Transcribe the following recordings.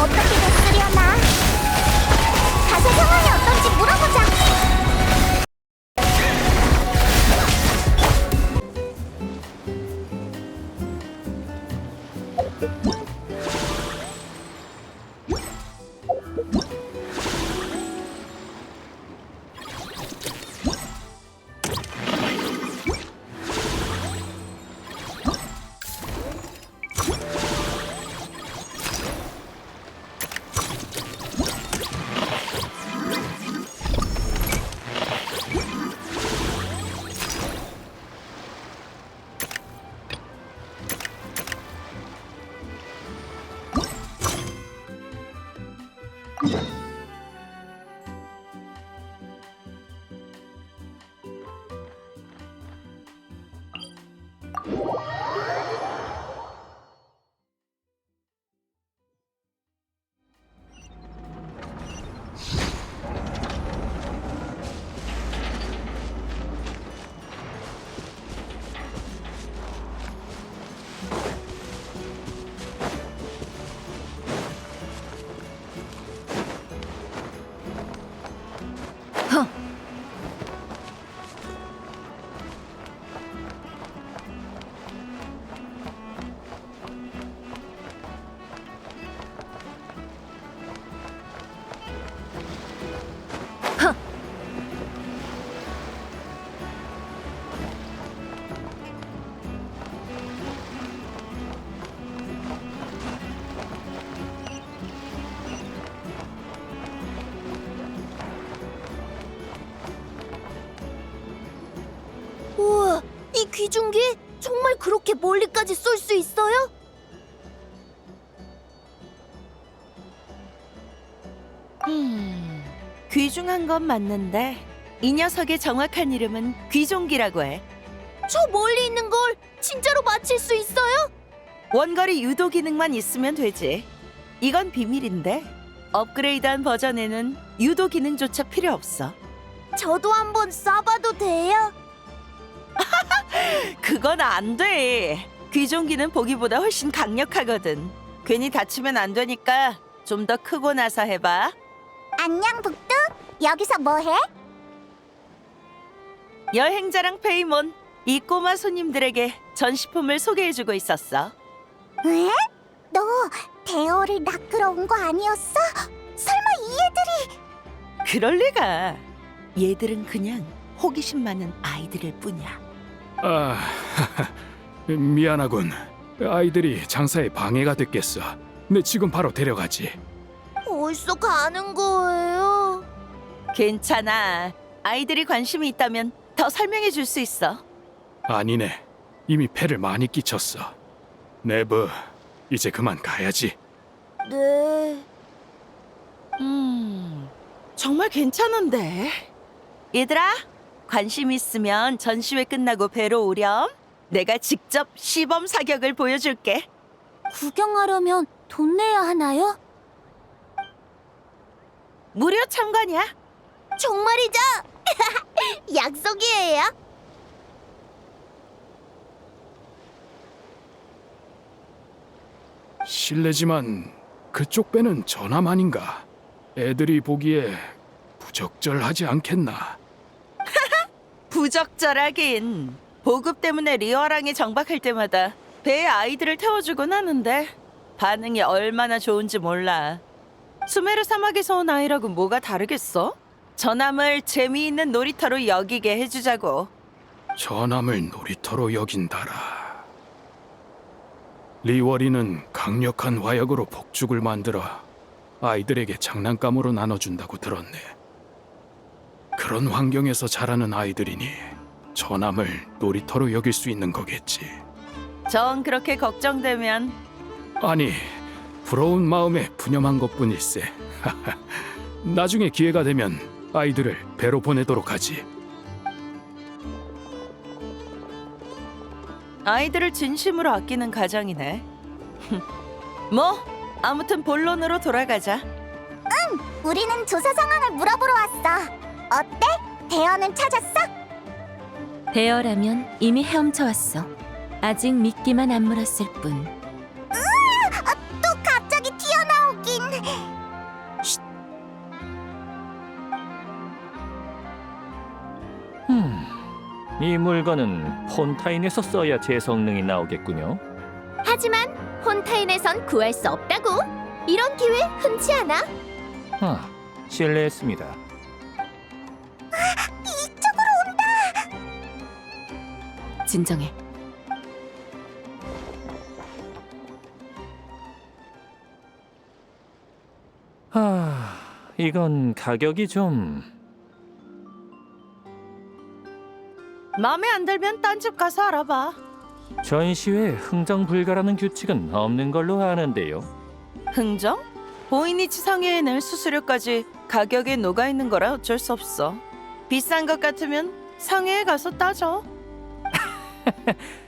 어떻게 됐으려나? 가서 상황이 어떤지 물어보자. 우와, 이 귀중기 정말 그렇게 멀리까지 쏠 수 있어요? 귀중한 건 맞는데 이 녀석의 정확한 이름은 귀종기라고 해. 저 멀리 있는 걸 진짜로 맞힐 수 있어요? 원거리 유도 기능만 있으면 되지. 이건 비밀인데 업그레이드한 버전에는 유도 기능조차 필요 없어. 저도 한번 쏴봐도 돼요? 그건 안 돼. 귀종기는 보기보다 훨씬 강력하거든. 괜히 다치면 안 되니까 좀 더 크고 나서 해봐. 안녕, 북두. 여기서 뭐해? 여행자랑 페이몬, 이 꼬마 손님들에게 전시품을 소개해주고 있었어. 왜? 너 대어를 낚으러 온 거 아니었어? 설마 이 애들이... 그럴 리가. 얘들은 그냥 호기심 많은 아이들일 뿐이야. 아, 미안하군. 아이들이 장사에 방해가 됐겠어. 내 지금 바로 데려가지. 벌써 가는 거예요? 괜찮아. 아이들이 관심이 있다면 더 설명해 줄 수 있어. 아니네. 이미 폐를 많이 끼쳤어. 네브, 이제 그만 가야지. 네... 정말 괜찮은데. 얘들아, 관심 있으면 전시회 끝나고 배로 오렴. 내가 직접 시범 사격을 보여줄게. 구경하려면 돈 내야 하나요? 무료 참관이야. 정말이죠? 약속이에요. 실례지만 그쪽 배는 전함 아닌가? 애들이 보기에 부적절하지 않겠나? 부적절하긴. 보급 때문에 리어랑에 정박할 때마다 배에 아이들을 태워주곤 하는데 반응이 얼마나 좋은지 몰라. 수메르 사막에서 온 아이라고 뭐가 다르겠어? 전함을 재미있는 놀이터로 여기게 해주자고. 전함을 놀이터로 여긴다라. 리워리는 강력한 화약으로 폭죽을 만들어 아이들에게 장난감으로 나눠준다고 들었네. 그런 환경에서 자라는 아이들이니 전함을 놀이터로 여길 수 있는 거겠지. 정 그렇게 걱정되면 아니, 부러운 마음에 푸념한 것뿐일세. 나중에 기회가 되면 아이들을 배로 보내도록 하지. 아이들을 진심으로 아끼는 가장이네. 뭐 아무튼 본론으로 돌아가자. 우리는 조사 상황을 물어보러 왔어. 어때? 대어는 찾았어? 대어라면 이미 헤엄쳐 왔어. 아직 미끼만 안 물었을 뿐. 또 갑자기 튀어나오긴. 이 물건은 폰타인에서 써야 제 성능이 나오겠군요. 하지만 폰타인에선 구할 수 없다고. 이런 기회 흔치 않아. 아, 실례했습니다. 진정해. 이건 가격이 좀... 마음에 안 들면 딴 집 가서 알아봐. 전시회에 흥정 불가라는 규칙은 없는 걸로 아는데요. 흥정? 보이니치 상해에는 수수료까지 가격에 녹아 있는 거라 어쩔 수 없어. 비싼 것 같으면 상해에 가서 따져.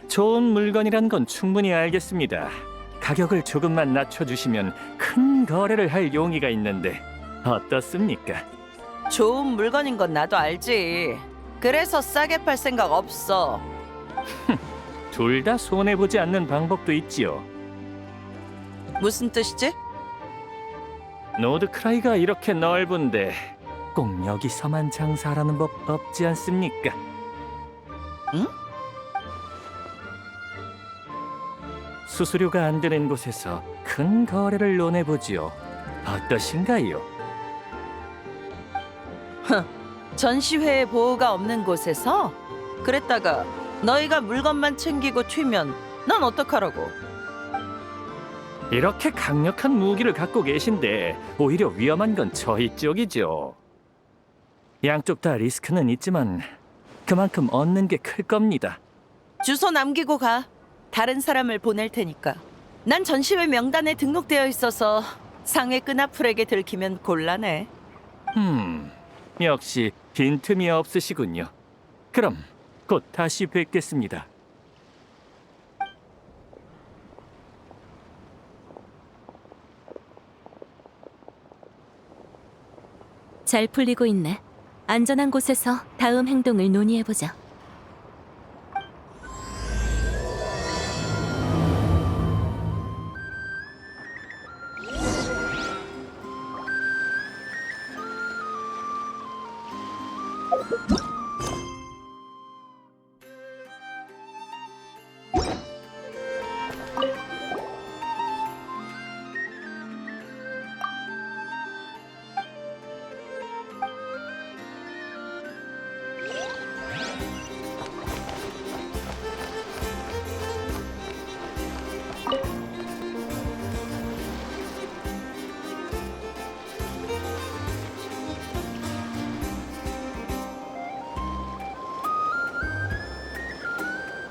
좋은 물건이란 건 충분히 알겠습니다. 가격을 조금만 낮춰주시면 큰 거래를 할 용의가 있는데 어떻습니까? 좋은 물건인 건 나도 알지. 그래서 싸게 팔 생각 없어. 둘 다 손해보지 않는 방법도 있지요. 무슨 뜻이지? 노드크라이가 이렇게 넓은데 꼭 여기서만 장사하라는 법 없지 않습니까? 응? 수수료가 안 드는 곳에서 큰 거래를 논해보지요. 어떠신가요? 전시회에 보호가 없는 곳에서? 그랬다가 너희가 물건만 챙기고 튀면 난 어떡하라고? 이렇게 강력한 무기를 갖고 계신데 오히려 위험한 건 저희 쪽이죠. 양쪽 다 리스크는 있지만 그만큼 얻는 게 클 겁니다. 주소 남기고 가. 다른 사람을 보낼 테니까. 난 전시회 명단에 등록되어 있어서 상해 끈앞풀에게 들키면 곤란해. 역시 빈틈이 없으시군요. 그럼 곧 다시 뵙겠습니다. 잘 풀리고 있네. 안전한 곳에서 다음 행동을 논의해보자.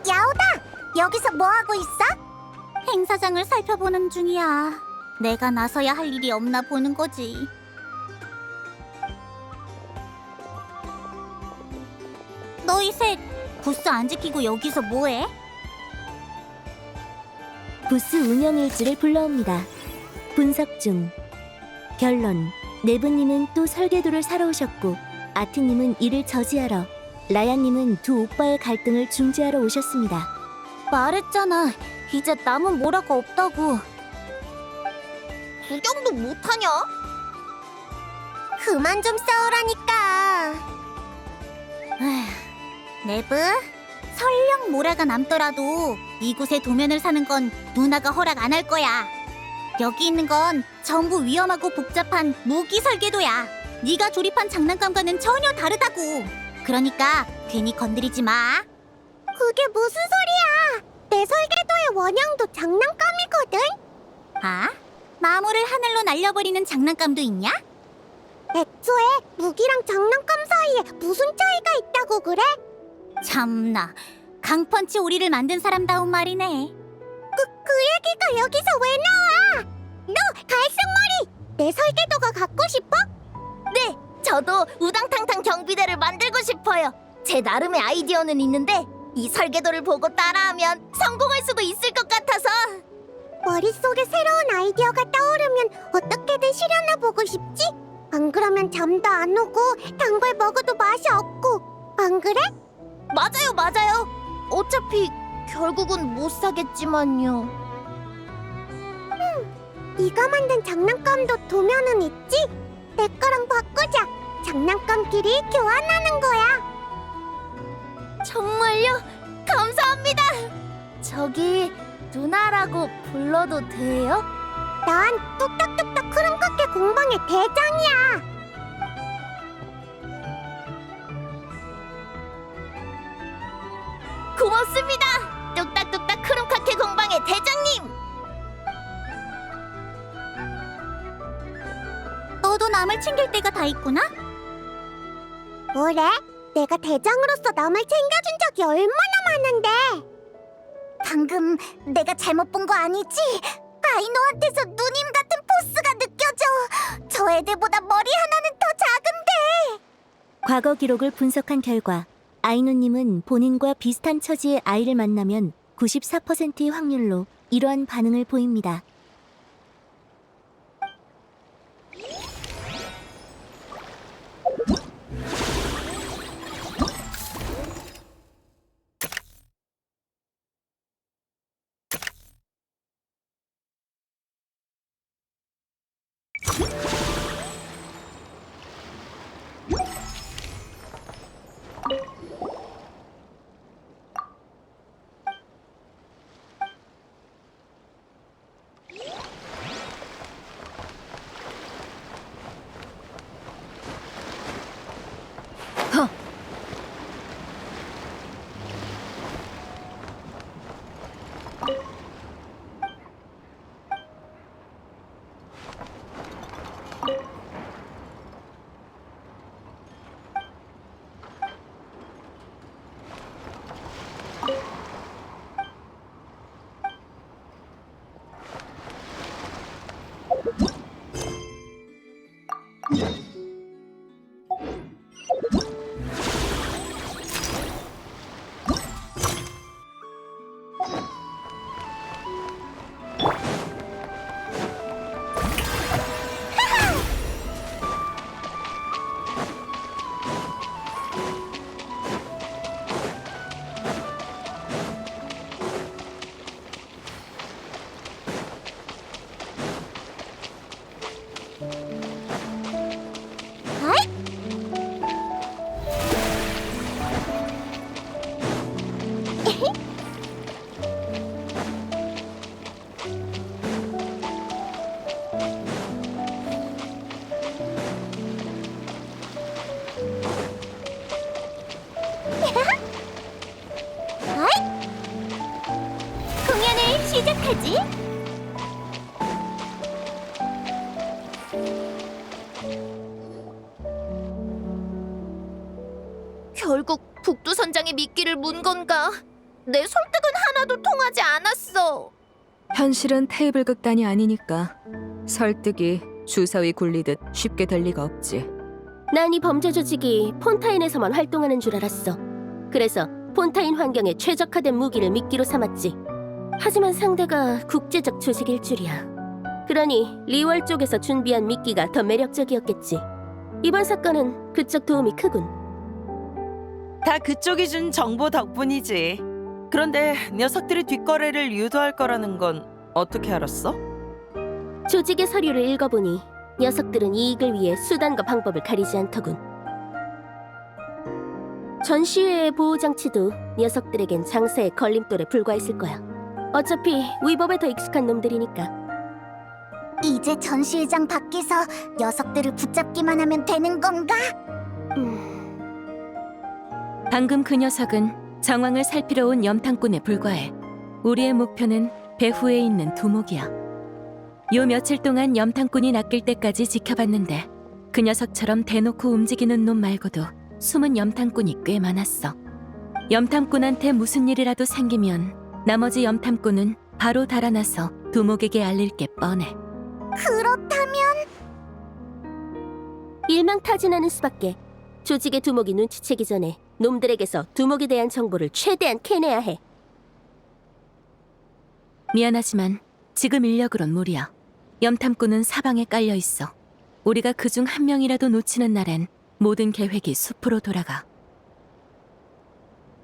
야오다! 여기서 뭐 하고 있어? 행사장을 살펴보는 중이야. 내가 나서야 할 일이 없나 보는 거지. 너희 셋 부스 안 지키고 여기서 뭐해? 부스 운영 일지를 불러옵니다. 분석 중. 결론. 네브님은 또 설계도를 사러 오셨고 아트님은 이를 저지하러, 라야님은 두 오빠의 갈등을 중재하러 오셨습니다. 말했잖아. 이제 남은 뭐라고 없다고. 구경도 못하냐? 그만 좀 싸우라니까. 네브, 설령 모래가 남더라도 이곳에 도면을 사는 건 누나가 허락 안 할 거야. 여기 있는 건 전부 위험하고 복잡한 무기 설계도야. 네가 조립한 장난감과는 전혀 다르다고. 그러니까 괜히 건드리지 마. 그게 무슨 소리야? 내 설계도의 원형도 장난감이거든. 아? 마물을 하늘로 날려버리는 장난감도 있냐? 애초에 무기랑 장난감 사이에 무슨 차이가 있다고 그래? 참나, 강펀치 오리를 만든 사람다운 말이네. 그 얘기가 여기서 왜 나와? 너 갈색머리! 내 설계도가 갖고 싶어? 네, 저도 우당탕탕 경비대를 만들고 싶어요. 제 나름의 아이디어는 있는데 이 설계도를 보고 따라하면 성공할 수도 있을 것 같아서. 머릿속에 새로운 아이디어가 떠오르면 어떻게든 실현해보고 싶지? 안 그러면 잠도 안 오고 단 걸 먹어도 맛이 없고. 안 그래? 맞아요, 맞아요. 어차피 결국은 못 사겠지만요. 네가 만든 장난감도 도면은 있지? 내 거랑 바꾸자. 장난감끼리 교환하는 거야. 정말요? 감사합니다. 저기 누나라고 불러도 돼요? 난 뚝딱뚝딱 크림카케 공방의 대장이야. 고맙습니다. 뚝딱뚝딱 크림카케 공방의 대장님. 너도 남을 챙길 때가 다 있구나? 뭐래? 내가 대장으로서 남을 챙겨준 적이 얼마나 많은데. 방금 내가 잘못 본 거 아니지? 아이노한테서 누님 같은 포스가 느껴져. 저 애들보다 머리 하나는 더 작은데. 과거 기록을 분석한 결과 아이노님은 본인과 비슷한 처지의 아이를 만나면 94%의 확률로 이러한 반응을 보입니다. 공연을 시작하지. 결국 북두선장의 미끼를 문 건가? 내 설득은 하나도 통하지 않았어. 현실은 테이블 극단이 아니니까 설득이 주사위 굴리듯 쉽게 될 리가 없지. 난 이 범죄 조직이 폰타인에서만 활동하는 줄 알았어. 그래서 폰타인 환경에 최적화된 무기를 미끼로 삼았지. 하지만 상대가 국제적 조직일 줄이야. 그러니 리월 쪽에서 준비한 미끼가 더 매력적이었겠지. 이번 사건은 그쪽 도움이 크군. 다 그쪽이 준 정보 덕분이지. 그런데 녀석들이 뒷거래를 유도할 거라는 건 어떻게 알았어? 조직의 서류를 읽어보니 녀석들은 이익을 위해 수단과 방법을 가리지 않더군. 전시회의 보호장치도 녀석들에겐 장사의 걸림돌에 불과했을 거야. 어차피 위법에 더 익숙한 놈들이니까. 이제 전시회장 밖에서 녀석들을 붙잡기만 하면 되는 건가? 방금 그 녀석은 정황을 살피러 온 염탐꾼에 불과해. 우리의 목표는 배후에 있는 두목이야. 요 며칠 동안 염탐꾼이 낚일 때까지 지켜봤는데 그 녀석처럼 대놓고 움직이는 놈 말고도 숨은 염탐꾼이 꽤 많았어. 염탐꾼한테 무슨 일이라도 생기면 나머지 염탐꾼은 바로 달아나서 두목에게 알릴 게 뻔해. 그렇다면 일망타진하는 수밖에. 조직의 두목이 눈치채기 전에 놈들에게서 두목에 대한 정보를 최대한 캐내야 해. 미안하지만 지금 인력으론 무리야. 염탐꾼은 사방에 깔려 있어. 우리가 그중 한 명이라도 놓치는 날엔 모든 계획이 숲으로 돌아가.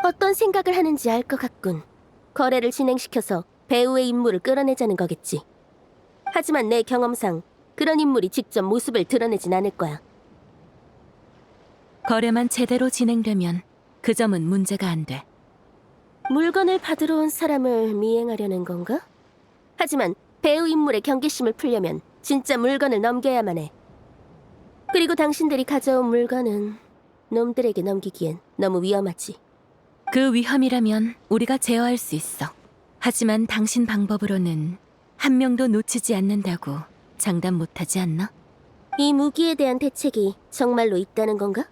어떤 생각을 하는지 알 것 같군. 거래를 진행시켜서 배우의 임무를 끌어내자는 거겠지. 하지만 내 경험상 그런 인물이 직접 모습을 드러내진 않을 거야. 거래만 제대로 진행되면 그 점은 문제가 안 돼. 물건을 받으러 온 사람을 미행하려는 건가? 하지만 배우 인물의 경계심을 풀려면 진짜 물건을 넘겨야만 해. 그리고 당신들이 가져온 물건은 놈들에게 넘기기엔 너무 위험하지. 그 위험이라면 우리가 제어할 수 있어. 하지만 당신 방법으로는 한 명도 놓치지 않는다고 장담 못하지 않나? 이 무기에 대한 대책이 정말로 있다는 건가?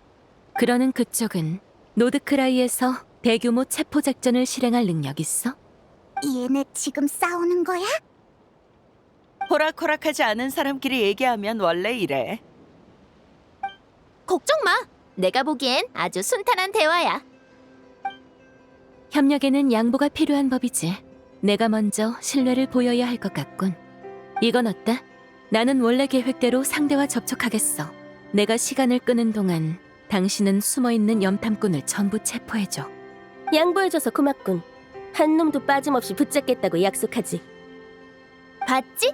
그러는 그쪽은 노드크라이에서 대규모 체포 작전을 실행할 능력 있어? 얘네 지금 싸우는 거야? 호락호락하지 않은 사람끼리 얘기하면 원래 이래. 걱정 마. 내가 보기엔 아주 순탄한 대화야. 협력에는 양보가 필요한 법이지. 내가 먼저 신뢰를 보여야 할 것 같군. 이건 어때? 나는 원래 계획대로 상대와 접촉하겠어. 내가 시간을 끄는 동안 당신은 숨어있는 염탐꾼을 전부 체포해줘. 양보해줘서 고맙군. 한 놈도 빠짐없이 붙잡겠다고 약속하지. 봤지?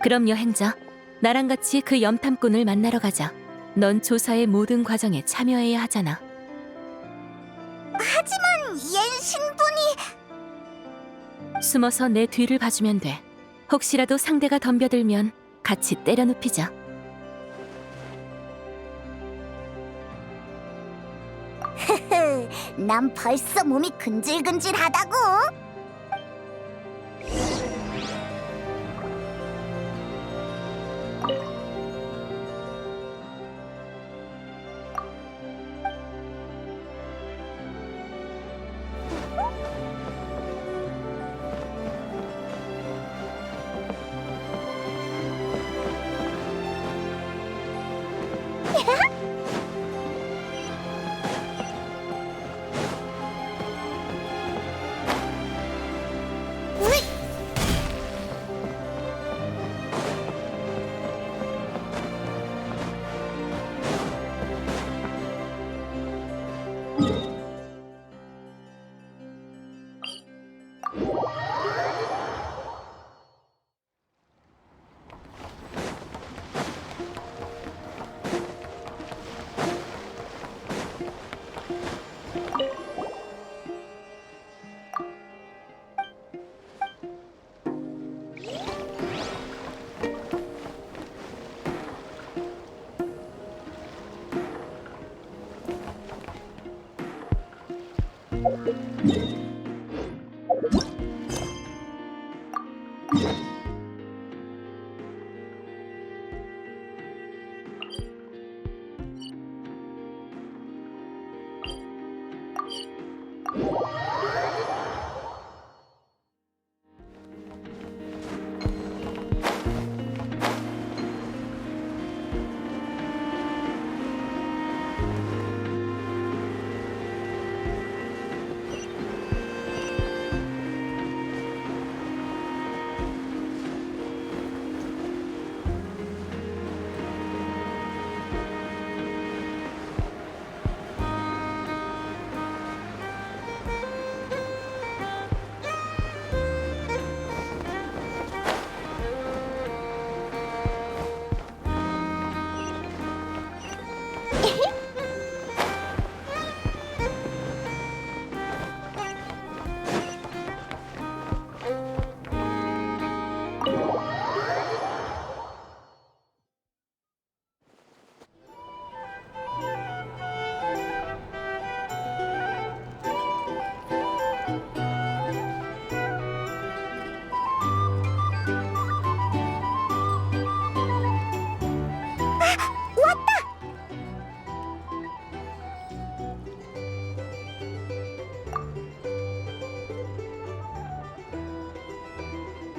그럼 여행자, 나랑 같이 그 염탐꾼을 만나러 가자. 넌 조사의 모든 과정에 참여해야 하잖아. 하지만 얜 신분이... 숨어서 내 뒤를 봐주면 돼. 혹시라도 상대가 덤벼들면 같이 때려 눕히자. 난 벌써 몸이 근질근질하다고.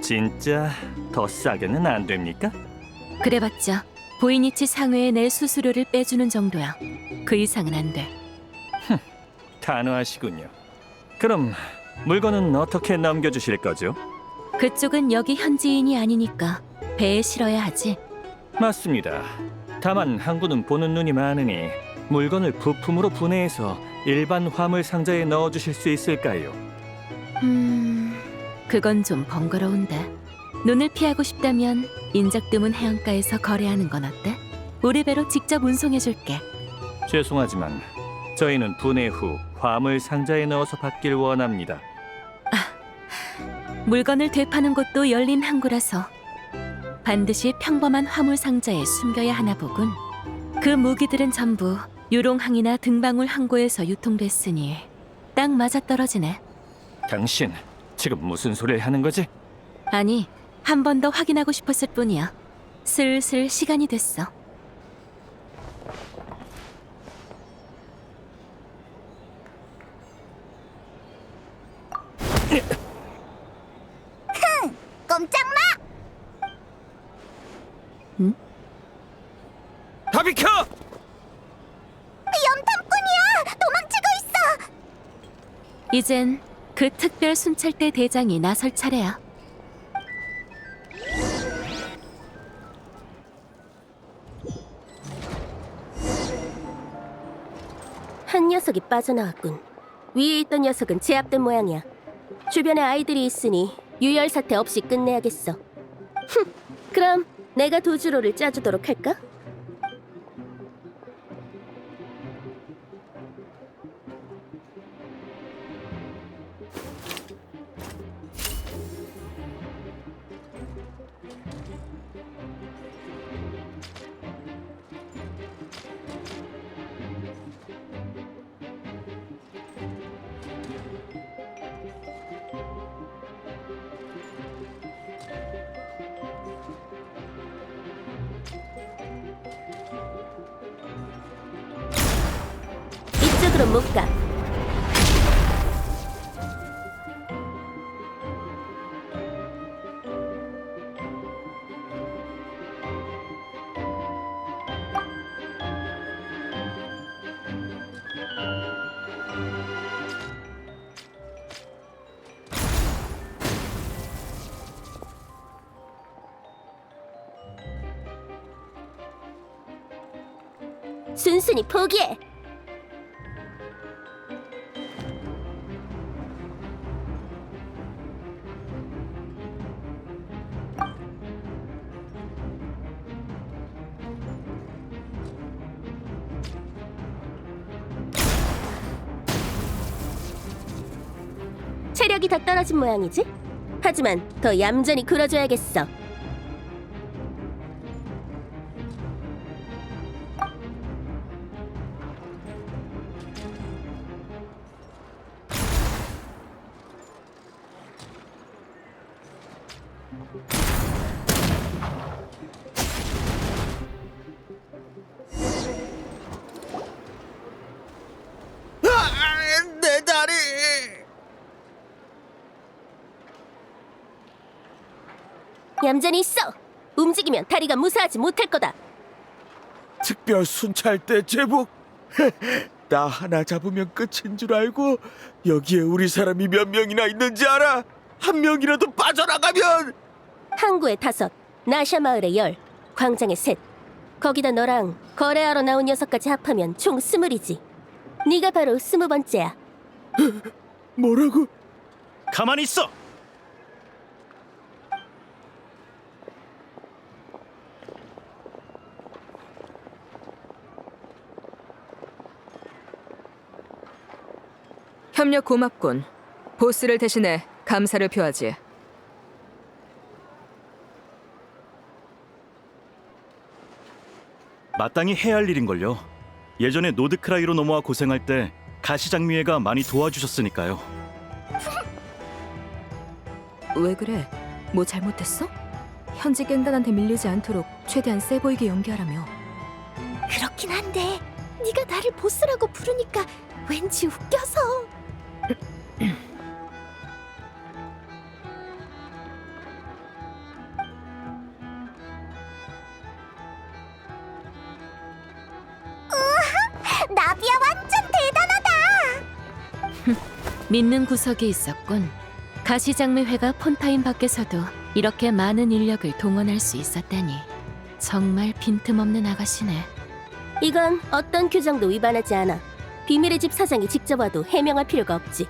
진짜 더 싸게는 안 됩니까? 그래봤자 보이니치 상회에 내 수수료를 빼주는 정도야. 그 이상은 안 돼. 단호하시군요. 그럼 물건은 어떻게 넘겨주실 거죠? 그쪽은 여기 현지인이 아니니까 배에 실어야 하지. 맞습니다. 다만 항구는 보는 눈이 많으니 물건을 부품으로 분해해서 일반 화물 상자에 넣어주실 수 있을까요? 그건 좀 번거로운데. 눈을 피하고 싶다면 인적드문 해안가에서 거래하는 건 어때? 우리 배로 직접 운송해줄게. 죄송하지만 저희는 분해 후 화물 상자에 넣어서 받길 원합니다. 물건을 되파는 곳도 열린 항구라서 반드시 평범한 화물 상자에 숨겨야 하나 보군. 그 무기들은 전부 유롱항이나 등방울 항구에서 유통됐으니 딱 맞아떨어지네. 당신 지금 무슨 소리를 하는 거지? 아니, 한 번 더 확인하고 싶었을 뿐이야. 슬슬 시간이 됐어. 꼼짝마! 다 비켜! 염탐꾼이야! 도망치고 있어! 이젠 그 특별 순찰대 대장이 나설 차례야. 한 녀석이 빠져나왔군. 위에 있던 녀석은 제압된 모양이야. 주변에 아이들이 있으니 유혈 사태 없이 끝내야겠어. 그럼 내가 도주로를 짜주도록 할까? 이쪽으로 못 가. 순순히 포기해. 체력이 다 떨어진 모양이지? 하지만 더 얌전히 굴어줘야겠어. 내 다리! 얌전히 있어. 움직이면 다리가 무사하지 못할 거다. 특별 순찰대 제복. 나 하나 잡으면 끝인 줄 알고 여기에 우리 사람이 몇 명이나 있는지 알아? 한 명이라도 빠져나가면 항구에 5, 나샤 마을에 10, 광장에 3. 거기다 너랑 거래하러 나온 녀석까지 합하면 총 20이지. 네가 바로 20번째야. 뭐라고? 가만히 있어! 협력 고맙군. 보스를 대신해 감사를 표하지. 마땅히 해야 할 일인걸요. 예전에 노드크라이로 넘어와 고생할 때 가시장미애가 많이 도와주셨으니까요. 왜 그래? 뭐 잘못했어? 현지 갱단한테 밀리지 않도록 최대한 세 보이게 연기하라며. 그렇긴 한데 네가 나를 보스라고 부르니까 왠지 웃겨서. 나비야 완전 대단하다! 믿는 구석이 있었군. 가시장미회가 폰타인 밖에서도 이렇게 많은 인력을 동원할 수 있었다니. 정말 빈틈없는 아가씨네. 이건 어떤 규정도 위반하지 않아. 비밀의 집 사장이 직접 와도 해명할 필요가 없지.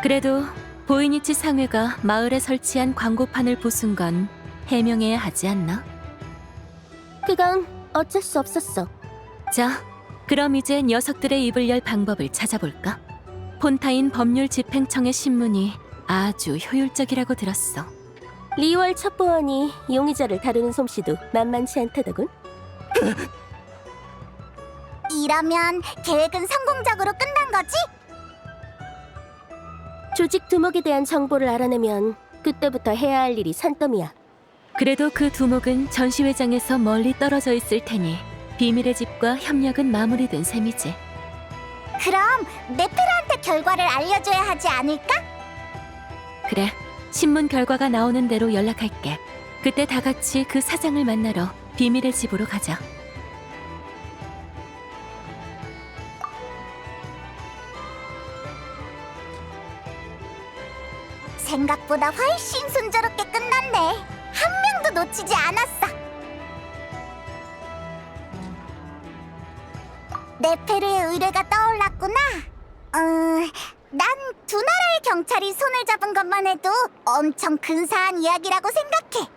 그래도 보이니치 상회가 마을에 설치한 광고판을 부순 건 해명해야 하지 않나? 그건 어쩔 수 없었어. 자, 그럼 이제 녀석들의 입을 열 방법을 찾아볼까? 폰타인 법률 집행청의 신문이 아주 효율적이라고 들었어. 리월 첩보원이 용의자를 다루는 솜씨도 만만치 않다더군. 이러면 계획은 성공적으로 끝난 거지? 조직 두목에 대한 정보를 알아내면 그때부터 해야 할 일이 산더미야. 그래도 그 두목은 전시회장에서 멀리 떨어져 있을 테니 비밀의 집과 협력은 마무리된 셈이지. 그럼 네페르한테 결과를 알려줘야 하지 않을까? 그래, 신문 결과가 나오는 대로 연락할게. 그때 다 같이 그 사장을 만나러 비밀의 집으로 가자. 생각보다 훨씬 순조롭게 끝났네. 한 명도 놓치지 않았어. 네페르의 의뢰가 떠올랐구나. 난 두 나라의 경찰이 손을 잡은 것만 해도 엄청 근사한 이야기라고 생각해.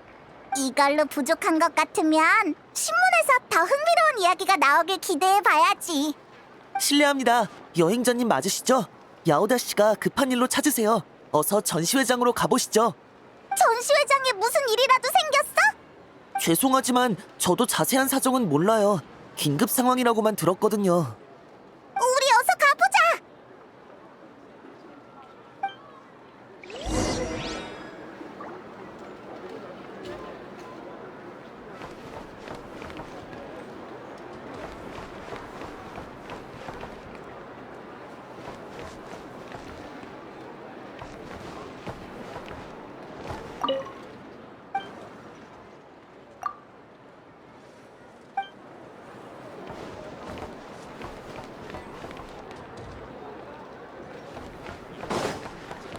이걸로 부족한 것 같으면 신문에서 더 흥미로운 이야기가 나오길 기대해봐야지. 실례합니다. 여행자님 맞으시죠? 야오다 씨가 급한 일로 찾으세요. 어서 전시회장으로 가보시죠. 전시회장에 무슨 일이라도 생겼어? 죄송하지만 저도 자세한 사정은 몰라요. 긴급 상황이라고만 들었거든요. 우리 어서 가보자.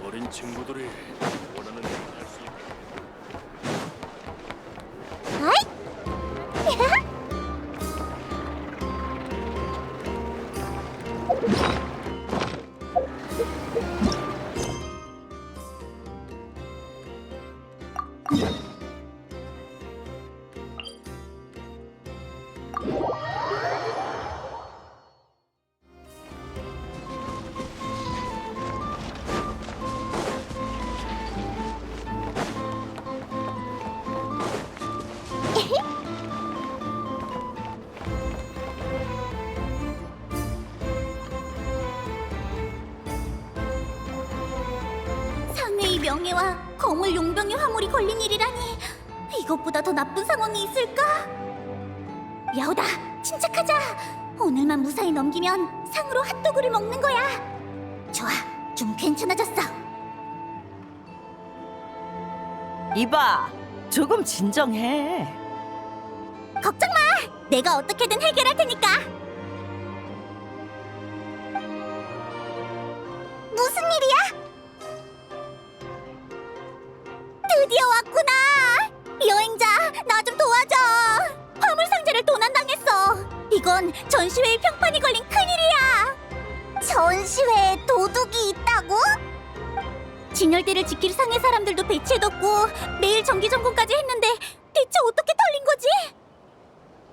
어린 친구들이 원하는 대로 할 수 있게. 상해의 명예와 거물 용병의 화물이 걸린 일이라니, 이것보다 더 나쁜 상황이 있을까? 야오다, 침착하자. 오늘만 무사히 넘기면 상으로 핫도그를 먹는 거야. 좋아, 좀 괜찮아졌어. 이봐, 조금 진정해. 걱정 마, 내가 어떻게든 해결할 테니까. 무슨 일이야? 드디어 왔구나. 여행자, 나 좀 도와줘. 화물 상자를 도난당했어. 이건 전시회의 평판이 걸린 큰일이야. 전시회에 도둑이 있다고? 진열대를 지킬 상해 사람들도 배치해뒀고 매일 정기 점검까지 했는데 대체 어떻게 털린 거지?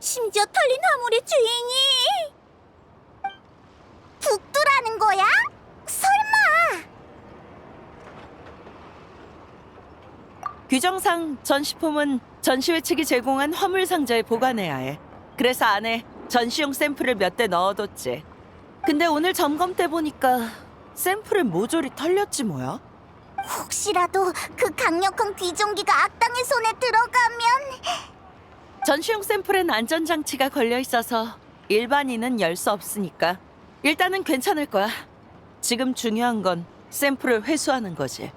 심지어 털린 화물의 주인이 북두라는 거야? 설마? 규정상 전시품은 전시회 측이 제공한 화물 상자에 보관해야 해. 그래서 안에 전시용 샘플을 몇 대 넣어뒀지. 근데 오늘 점검 때 보니까 샘플의 모조리 털렸지 뭐야? 혹시라도 그 강력한 귀종기가 악당의 손에 들어가면... 전시용 샘플엔 안전장치가 걸려 있어서 일반인은 열 수 없으니까 일단은 괜찮을 거야. 지금 중요한 건 샘플을 회수하는 거지.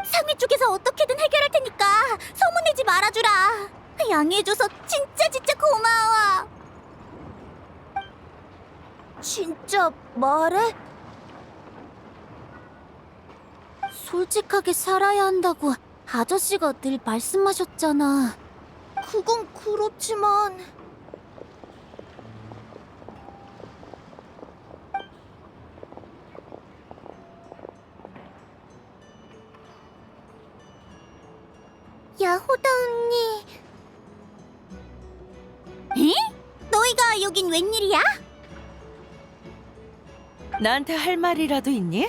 상해 쪽에서 어떻게든 해결할 테니까 소문내지 말아주라. 양해해줘서 진짜 고마워. 진짜 말해? 솔직하게 살아야 한다고 아저씨가 늘 말씀하셨잖아. 그건 그렇지만... 야호다 언니... 에? 너희가 여긴 여긴 웬일이야? 나한테 할 말이라도 있니?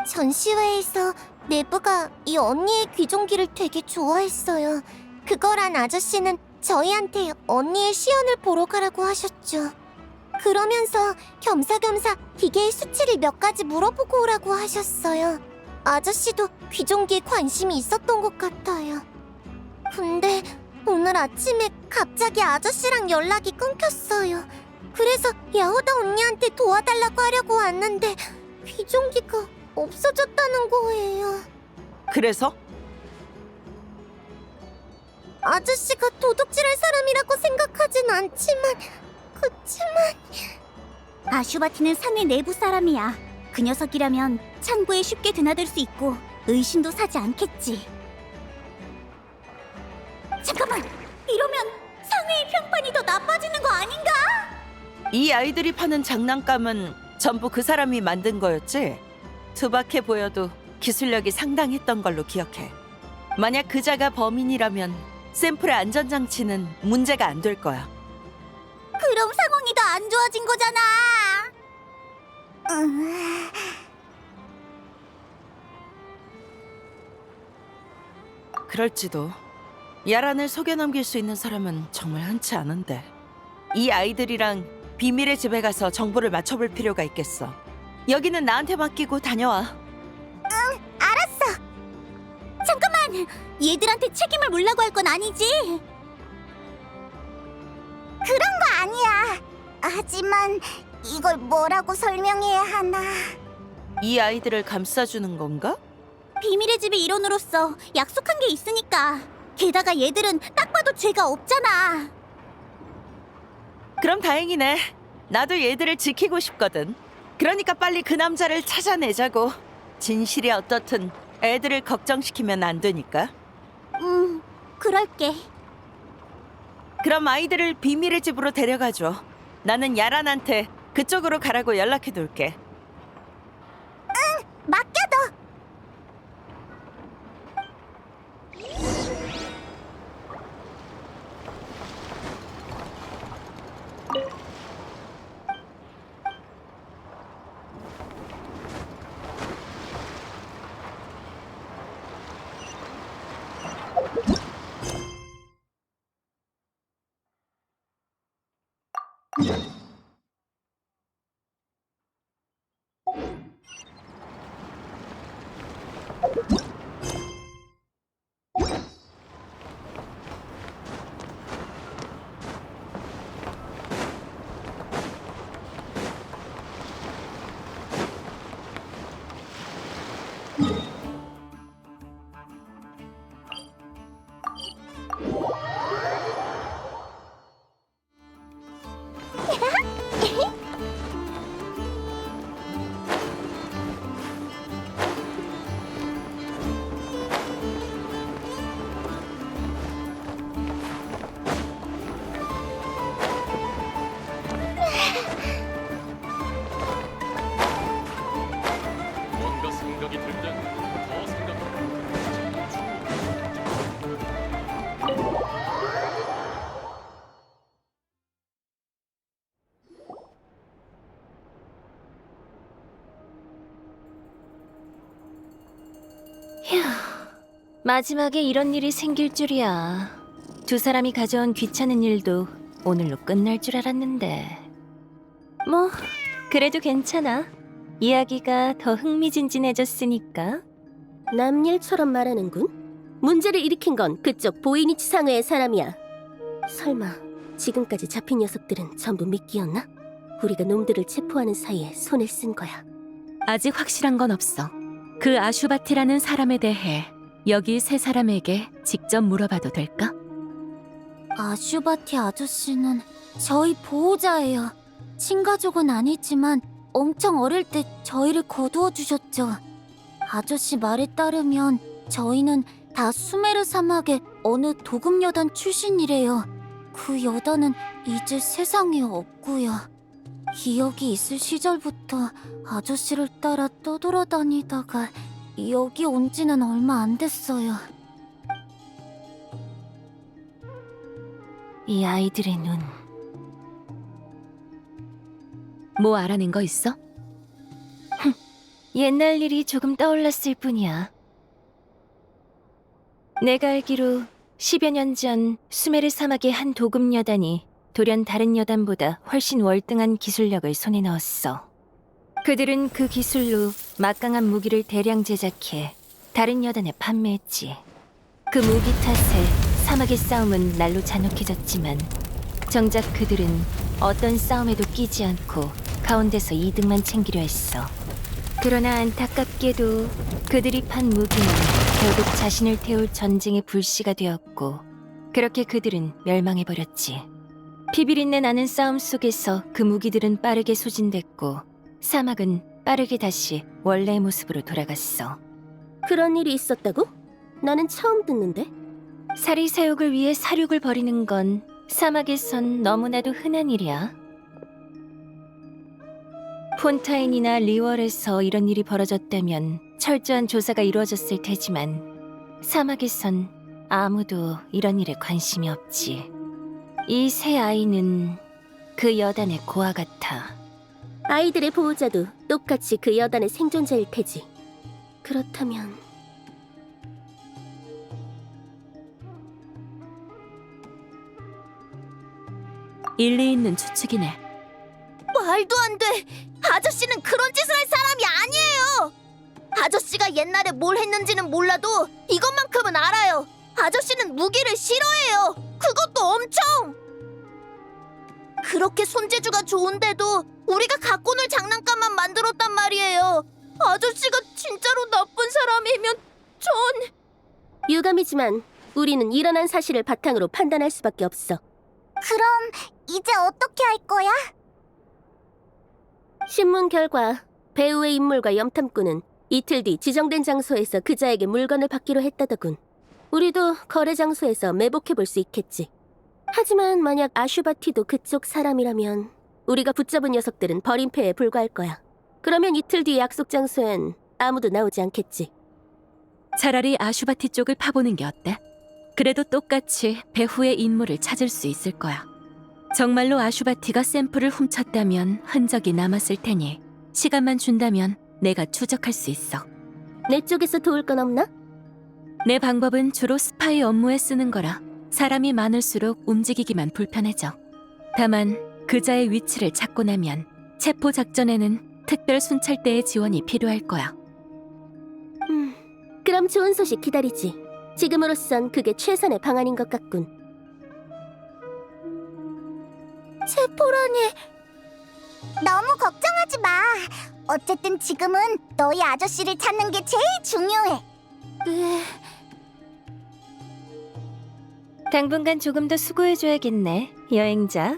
전시회에서 내부가 이 언니의 귀종기를 되게 좋아했어요. 그거란 아저씨는 저희한테 언니의 시연을 보러 가라고 하셨죠. 그러면서 겸사겸사 기계의 수치를 몇 가지 물어보고 오라고 하셨어요. 아저씨도 귀종기에 관심이 있었던 것 같아요. 근데 오늘 아침에 갑자기 아저씨랑 연락이 끊겼어요. 그래서 야호다 언니한테 도와달라고 하려고 왔는데 귀종기가 없어졌다는 거예요. 그래서? 아저씨가 도둑질할 사람이라고 생각하진 않지만 그치만 아슈바티는 상회 내부 사람이야. 그 녀석이라면 창고에 쉽게 드나들 수 있고 의심도 사지 않겠지. 잠깐만! 이러면 상회의 평판이 더 나빠지는 거 아닌가? 이 아이들이 파는 장난감은 전부 그 사람이 만든 거였지? 투박해 보여도 기술력이 상당했던 걸로 기억해. 만약 그자가 범인이라면 샘플의 안전장치는 문제가 안 될 거야. 그럼 상황이 더 안 좋아진 거잖아. 그럴지도. 야란을 속여 넘길 수 있는 사람은 정말 흔치 않은데. 이 아이들이랑 비밀의 집에 가서 정보를 맞춰볼 필요가 있겠어. 여기는 나한테 맡기고 다녀와. 알았어. 잠깐만! 얘들한테 책임을 물라고 할 건 아니지? 그런 거 아니야. 하지만 이걸 뭐라고 설명해야 하나? 이 아이들을 감싸주는 건가? 비밀의 집의 일원으로서 약속한 게 있으니까. 게다가 얘들은 딱 봐도 죄가 없잖아. 그럼 다행이네. 나도 얘들을 지키고 싶거든. 그러니까 빨리 그 남자를 찾아내자고. 진실이 어떻든 애들을 걱정시키면 안 되니까. 그럴게. 그럼 아이들을 비밀의 집으로 데려가줘. 나는 야란한테 그쪽으로 가라고 연락해둘게. 맡겨둬. 뭔가 생각이 들 땐 더 생각해. 휴, 마지막에 이런 일이 생길 줄이야. 두 사람이 가져온 귀찮은 일도 오늘로 끝날 줄 알았는데. 뭐, 그래도 괜찮아. 이야기가 더 흥미진진해졌으니까. 남일처럼 말하는군. 문제를 일으킨 건 그쪽 보이니치 상회의 사람이야. 설마 지금까지 잡힌 녀석들은 전부 미끼였나? 우리가 놈들을 체포하는 사이에 손을 쓴 거야. 아직 확실한 건 없어. 그 아슈바티라는 사람에 대해 여기 세 사람에게 직접 물어봐도 될까? 아슈바티 아저씨는 저희 보호자예요. 친가족은 아니지만 엄청 어릴 때 저희를 거두어 주셨죠. 아저씨 말에 따르면 저희는 다 수메르 사막의 어느 도금 여단 출신이래요. 그 여단은 이제 세상에 없고요. 기억이 있을 시절부터 아저씨를 따라 떠돌아다니다가 여기 온 지는 얼마 안 됐어요. 이 아이들의 눈, 뭐 알아낸 거 있어? 옛날 일이 조금 떠올랐을 뿐이야. 내가 알기로 10여 년 전 수메르 사막의 한 도금 여단이 돌연 다른 여단보다 훨씬 월등한 기술력을 손에 넣었어. 그들은 그 기술로 막강한 무기를 대량 제작해 다른 여단에 판매했지. 그 무기 탓에 사막의 싸움은 날로 잔혹해졌지만 정작 그들은 어떤 싸움에도 끼지 않고 가운데서 이득만 챙기려 했어. 그러나 안타깝게도 그들이 판 무기는 결국 자신을 태울 전쟁의 불씨가 되었고 그렇게 그들은 멸망해버렸지. 피비린내 나는 싸움 속에서 그 무기들은 빠르게 소진됐고 사막은 빠르게 다시 원래의 모습으로 돌아갔어. 그런 일이 있었다고? 나는 처음 듣는데. 사리사욕을 위해 사륙을 벌이는 건 사막에선 너무나도 흔한 일이야. 폰타인이나 리월에서 이런 일이 벌어졌다면 철저한 조사가 이루어졌을 테지만 사막에선 아무도 이런 일에 관심이 없지. 이 세 아이는 그 여단의 고아 같아. 아이들의 보호자도 똑같이 그 여단의 생존자일 테지. 그렇다면 일리 있는 추측이네. 말도 안 돼. 아저씨는 그런 짓을 할 사람이 아니에요. 아저씨가 옛날에 뭘 했는지는 몰라도 이것만큼은 알아요. 아저씨는 무기를 싫어해요. 그것도 엄청. 그렇게 손재주가 좋은데도 우리가 갖고 놀 장난감만 만들었단 말이에요. 아저씨가 진짜로 나쁜 사람이면 전... 유감이지만 우리는 일어난 사실을 바탕으로 판단할 수밖에 없어. 그럼 이제 어떻게 할 거야? 신문 결과 배우의 인물과 염탐꾼은 이틀 뒤 지정된 장소에서 그자에게 물건을 받기로 했다더군. 우리도 거래 장소에서 매복해 볼 수 있겠지. 하지만 만약 아슈바티도 그쪽 사람이라면 우리가 붙잡은 녀석들은 버림패에 불과할 거야. 그러면 이틀 뒤 약속 장소엔 아무도 나오지 않겠지. 차라리 아슈바티 쪽을 파보는 게 어때? 그래도 똑같이 배후의 인물을 찾을 수 있을 거야. 정말로 아슈바티가 샘플을 훔쳤다면 흔적이 남았을 테니 시간만 준다면 내가 추적할 수 있어. 내 쪽에서 도울 건 없나? 내 방법은 주로 스파이 업무에 쓰는 거라 사람이 많을수록 움직이기만 불편해져. 다만 그자의 위치를 찾고 나면 체포 작전에는 특별 순찰대의 지원이 필요할 거야. 그럼 좋은 소식 기다리지. 지금으로선 그게 최선의 방안인 것 같군. 체포라니. 너무 걱정하지 마. 어쨌든 지금은 너희 아저씨를 찾는 게 제일 중요해. 네. 당분간 조금 더 수고해줘야겠네, 여행자.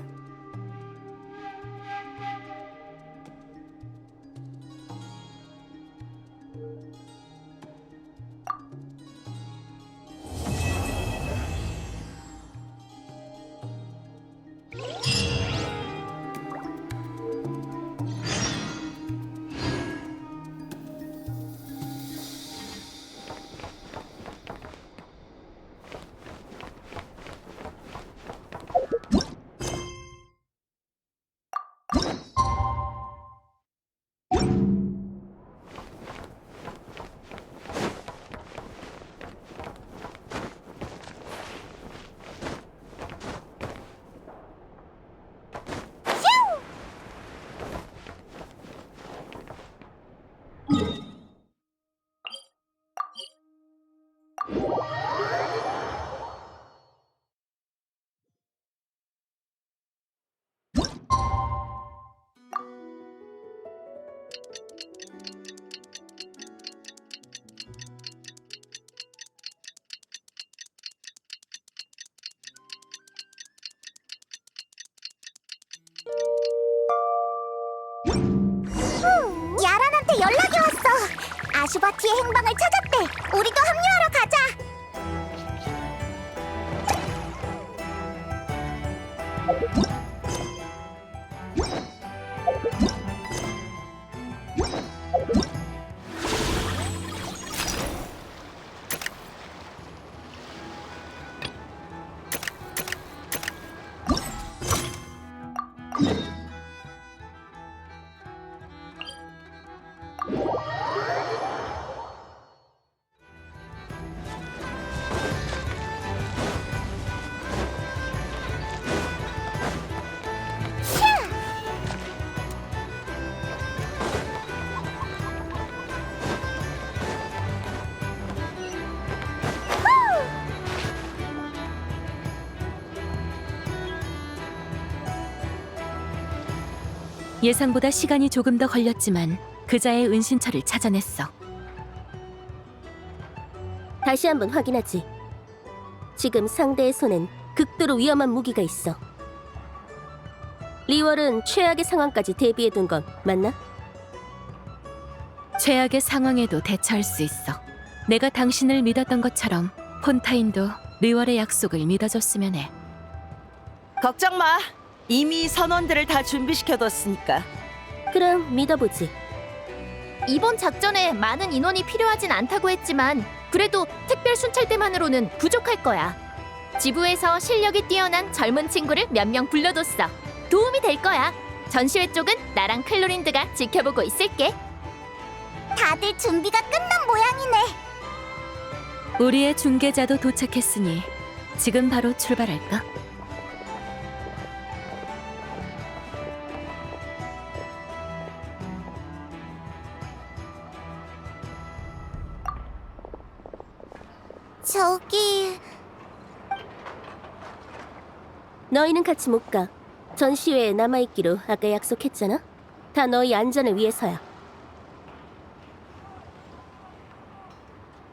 야란한테 연락이 왔어. 아슈바티의 행방을 찾았대. 우리도 합류하러 가자. 예상보다 시간이 조금 더 걸렸지만 그자의 은신처를 찾아냈어. 다시 한번 확인하지. 지금 상대의 손엔 극도로 위험한 무기가 있어. 리월은 최악의 상황까지 대비해둔 건 맞나? 최악의 상황에도 대처할 수 있어. 내가 당신을 믿었던 것처럼 폰타인도 리월의 약속을 믿어줬으면 해. 걱정 마. 이미 선원들을 다 준비시켜뒀으니까. 그럼 믿어보지. 이번 작전에 많은 인원이 필요하진 않다고 했지만 그래도 특별 순찰대만으로는 부족할 거야. 지부에서 실력이 뛰어난 젊은 친구를 몇 명 불러뒀어. 도움이 될 거야. 전시회 쪽은 나랑 클로린드가 지켜보고 있을게. 다들 준비가 끝난 모양이네. 우리의 중계자도 도착했으니 지금 바로 출발할까? 저기... 너희는 같이 못 가. 전시회에 남아있기로 아까 약속했잖아. 다 너희 안전을 위해서야.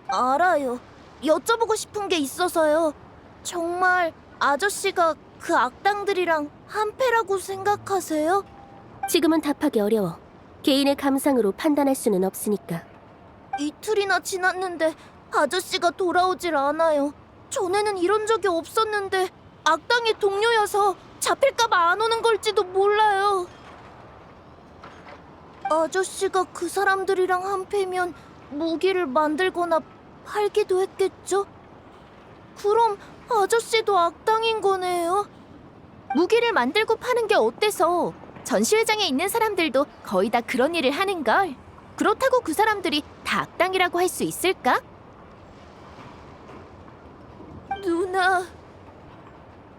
알아요. 여쭤보고 싶은 게 있어서요. 정말 아저씨가 그 악당들이랑 한패라고 생각하세요? 지금은 답하기 어려워. 개인의 감상으로 판단할 수는 없으니까. 이틀이나 지났는데 아저씨가 돌아오질 않아요. 전에는 이런 적이 없었는데 악당의 동료여서 잡힐까봐 안 오는 걸지도 몰라요. 아저씨가 그 사람들이랑 한패면 무기를 만들거나 팔기도 했겠죠? 그럼 아저씨도 악당인 거네요? 무기를 만들고 파는 게 어때서? 전시회장에 있는 사람들도 거의 다 그런 일을 하는걸. 그렇다고 그 사람들이 다 악당이라고 할 수 있을까? 누나...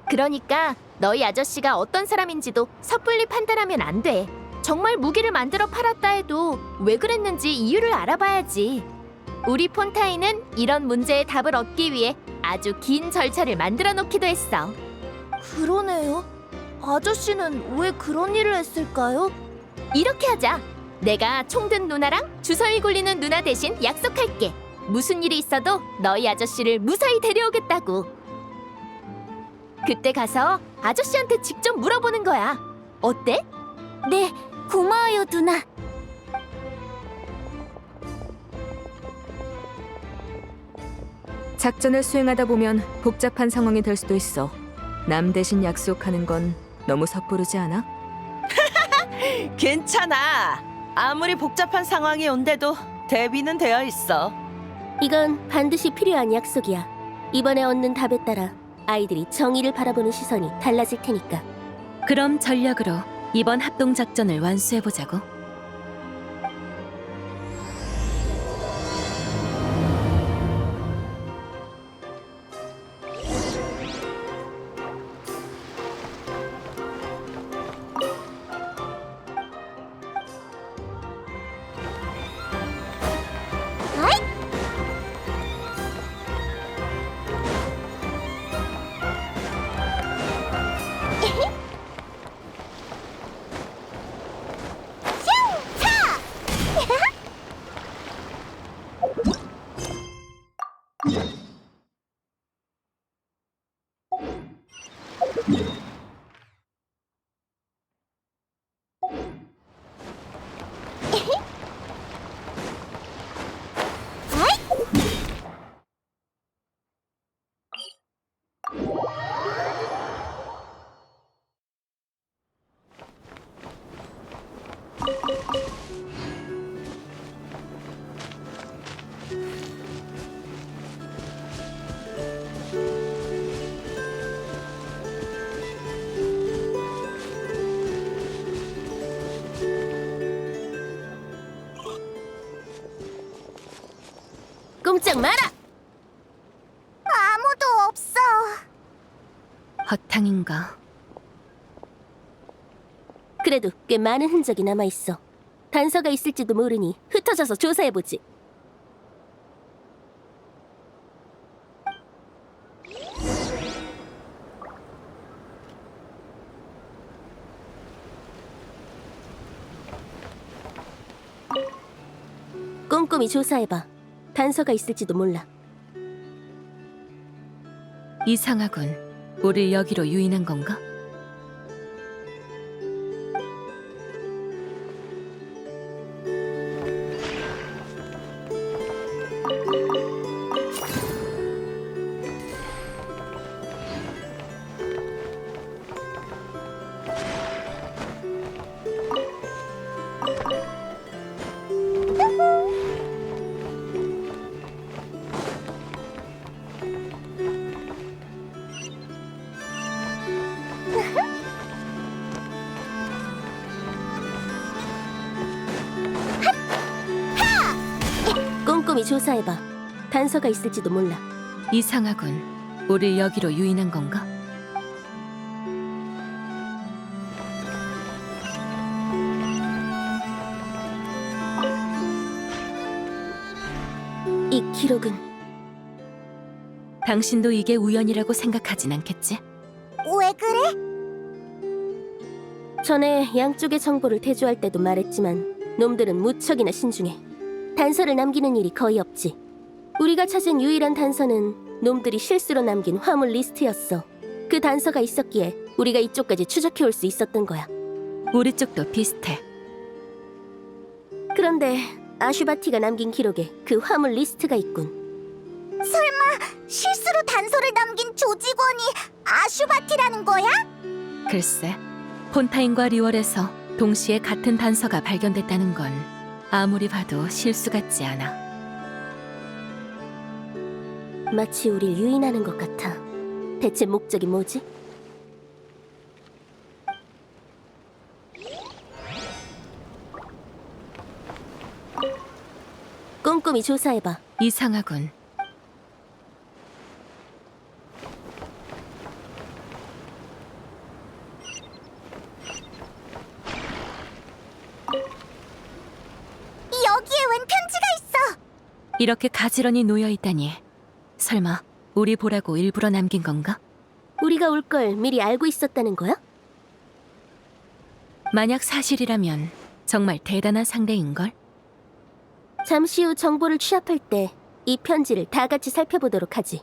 그러니까 너희 아저씨가 어떤 사람인지도 섣불리 판단하면 안 돼. 정말 무기를 만들어 팔았다 해도 왜 그랬는지 이유를 알아봐야지. 우리 폰타인은 이런 문제의 답을 얻기 위해 아주 긴 절차를 만들어 놓기도 했어. 그러네요. 아저씨는 왜 그런 일을 했을까요? 이렇게 하자. 내가 총든 누나랑 주사위 굴리는 누나 대신 약속할게. 무슨 일이 있어도 너희 아저씨를 무사히 데려오겠다고. 그때 가서 아저씨한테 직접 물어보는 거야. 어때? 네, 고마워요, 누나. 작전을 수행하다 보면 복잡한 상황이 될 수도 있어. 남 대신 약속하는 건 너무 섣부르지 않아? 괜찮아. 아무리 복잡한 상황이 온데도 대비는 되어 있어. 이건 반드시 필요한 약속이야. 이번에 얻는 답에 따라 아이들이 정의를 바라보는 시선이 달라질 테니까. 그럼 전략으로 이번 합동 작전을 완수해보자고. 꼼짝 마라! 아무도 없어. 허탕인가? 그래도 꽤 많은 흔적이 남아있어. 단서가 있을지도 모르니 흩어져서 조사해보지. 꼼꼼히 조사해봐. 단서가 있을지도 몰라. 이상하군. 우릴 여기로 유인한 건가? 꼼꼼히 조사해봐. 단서가 있을지도 몰라. 이상하군. 우릴 여기로 유인한 건가? 이 기록은 당신도 이게 우연이라고 생각하진 않겠지? 왜 그래? 전에 양쪽의 정보를 대조할 때도 말했지만 놈들은 무척이나 신중해. 단서를 남기는 일이 거의 없지. 우리가 찾은 유일한 단서는 놈들이 실수로 남긴 화물 리스트였어. 그 단서가 있었기에 우리가 이쪽까지 추적해올 수 있었던 거야. 우리 쪽도 비슷해. 그런데 아슈바티가 남긴 기록에 그 화물 리스트가 있군. 실수로 단서를 남긴 조직원이 아슈바티라는 거야? 글쎄, 폰타인과 리월에서 동시에 같은 단서가 발견됐다는 건 아무리 봐도 실수 같지 않아. 마치 우릴 유인하는 것 같아. 대체 목적이 뭐지? 꼼꼼히 조사해봐. 이상하군. 여기에 웬 편지가 있어? 이렇게 가지런히 놓여 있다니. 설마 우리 보라고 일부러 남긴 건가? 우리가 올 걸 미리 알고 있었다는 거야? 만약 사실이라면 정말 대단한 상대인걸? 잠시 후 정보를 취합할 때 이 편지를 다 같이 살펴보도록 하지.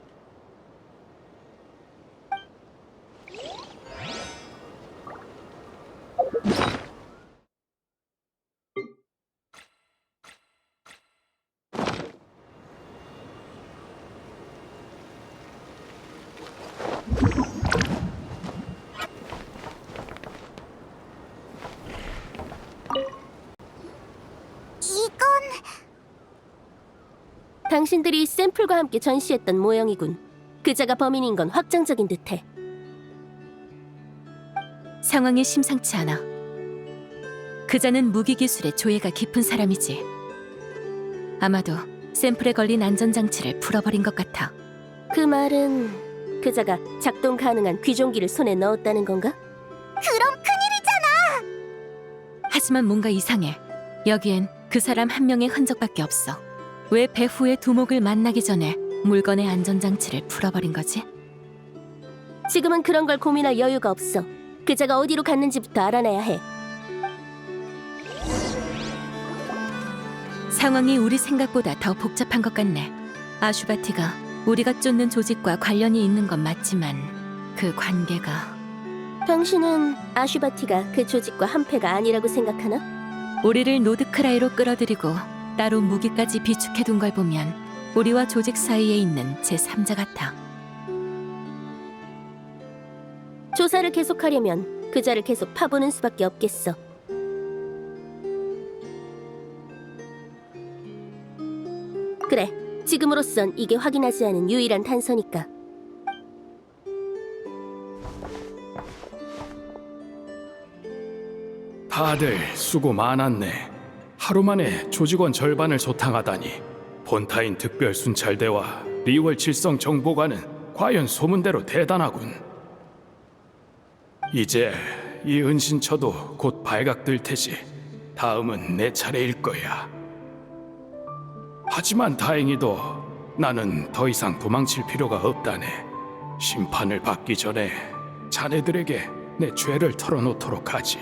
이건 당신들이 샘플과 함께 전시했던 모형이군. 그자가 범인인 건 확정적인 듯해. 상황이 심상치 않아. 그자는 무기 기술에 조예가 깊은 사람이지. 아마도 샘플에 걸린 안전장치를 풀어버린 것 같아. 그 말은 그자가 작동 가능한 귀종기를 손에 넣었다는 건가? 그럼 큰일이잖아. 하지만 뭔가 이상해. 여기엔 그 사람 한 명의 흔적밖에 없어. 왜 배후의 두목을 만나기 전에 물건의 안전장치를 풀어버린 거지? 지금은 그런 걸 고민할 여유가 없어. 그자가 어디로 갔는지부터 알아내야 해. 상황이 우리 생각보다 더 복잡한 것 같네. 아슈바티가 우리가 쫓는 조직과 관련이 있는 건 맞지만 그 관계가... 당신은 아슈바티가 그 조직과 한패가 아니라고 생각하나? 우리를 노드크라이로 끌어들이고 따로 무기까지 비축해둔 걸 보면 우리와 조직 사이에 있는 제3자 같아. 조사를 계속하려면 그자를 계속 파보는 수밖에 없겠어. 그래, 지금으로선 이게 확인하지 않은 유일한 단서니까. 다들 수고 많았네. 하루 만에 조직원 절반을 소탕하다니. 폰타인 특별 순찰대와 리월 칠성 정보관은 과연 소문대로 대단하군. 이제 이 은신처도 곧 발각될 테지. 다음은 내 차례일 거야. 하지만 다행히도 나는 더 이상 도망칠 필요가 없다네. 심판을 받기 전에 자네들에게 내 죄를 털어놓도록 하지.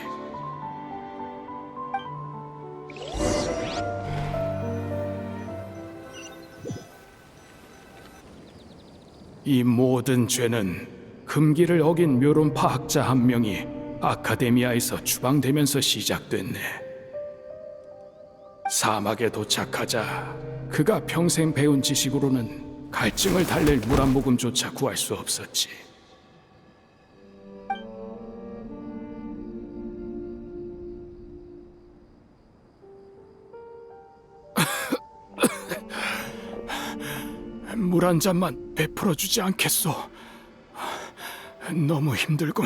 이 모든 죄는 금기를 어긴 묘론파 학자 한 명이 아카데미아에서 추방되면서 시작됐네. 사막에 도착하자 그가 평생 배운 지식으로는 갈증을 달랠 물 한 모금조차 구할 수 없었지. 물 한 잔만 베풀어주지 않겠소? 너무 힘들군.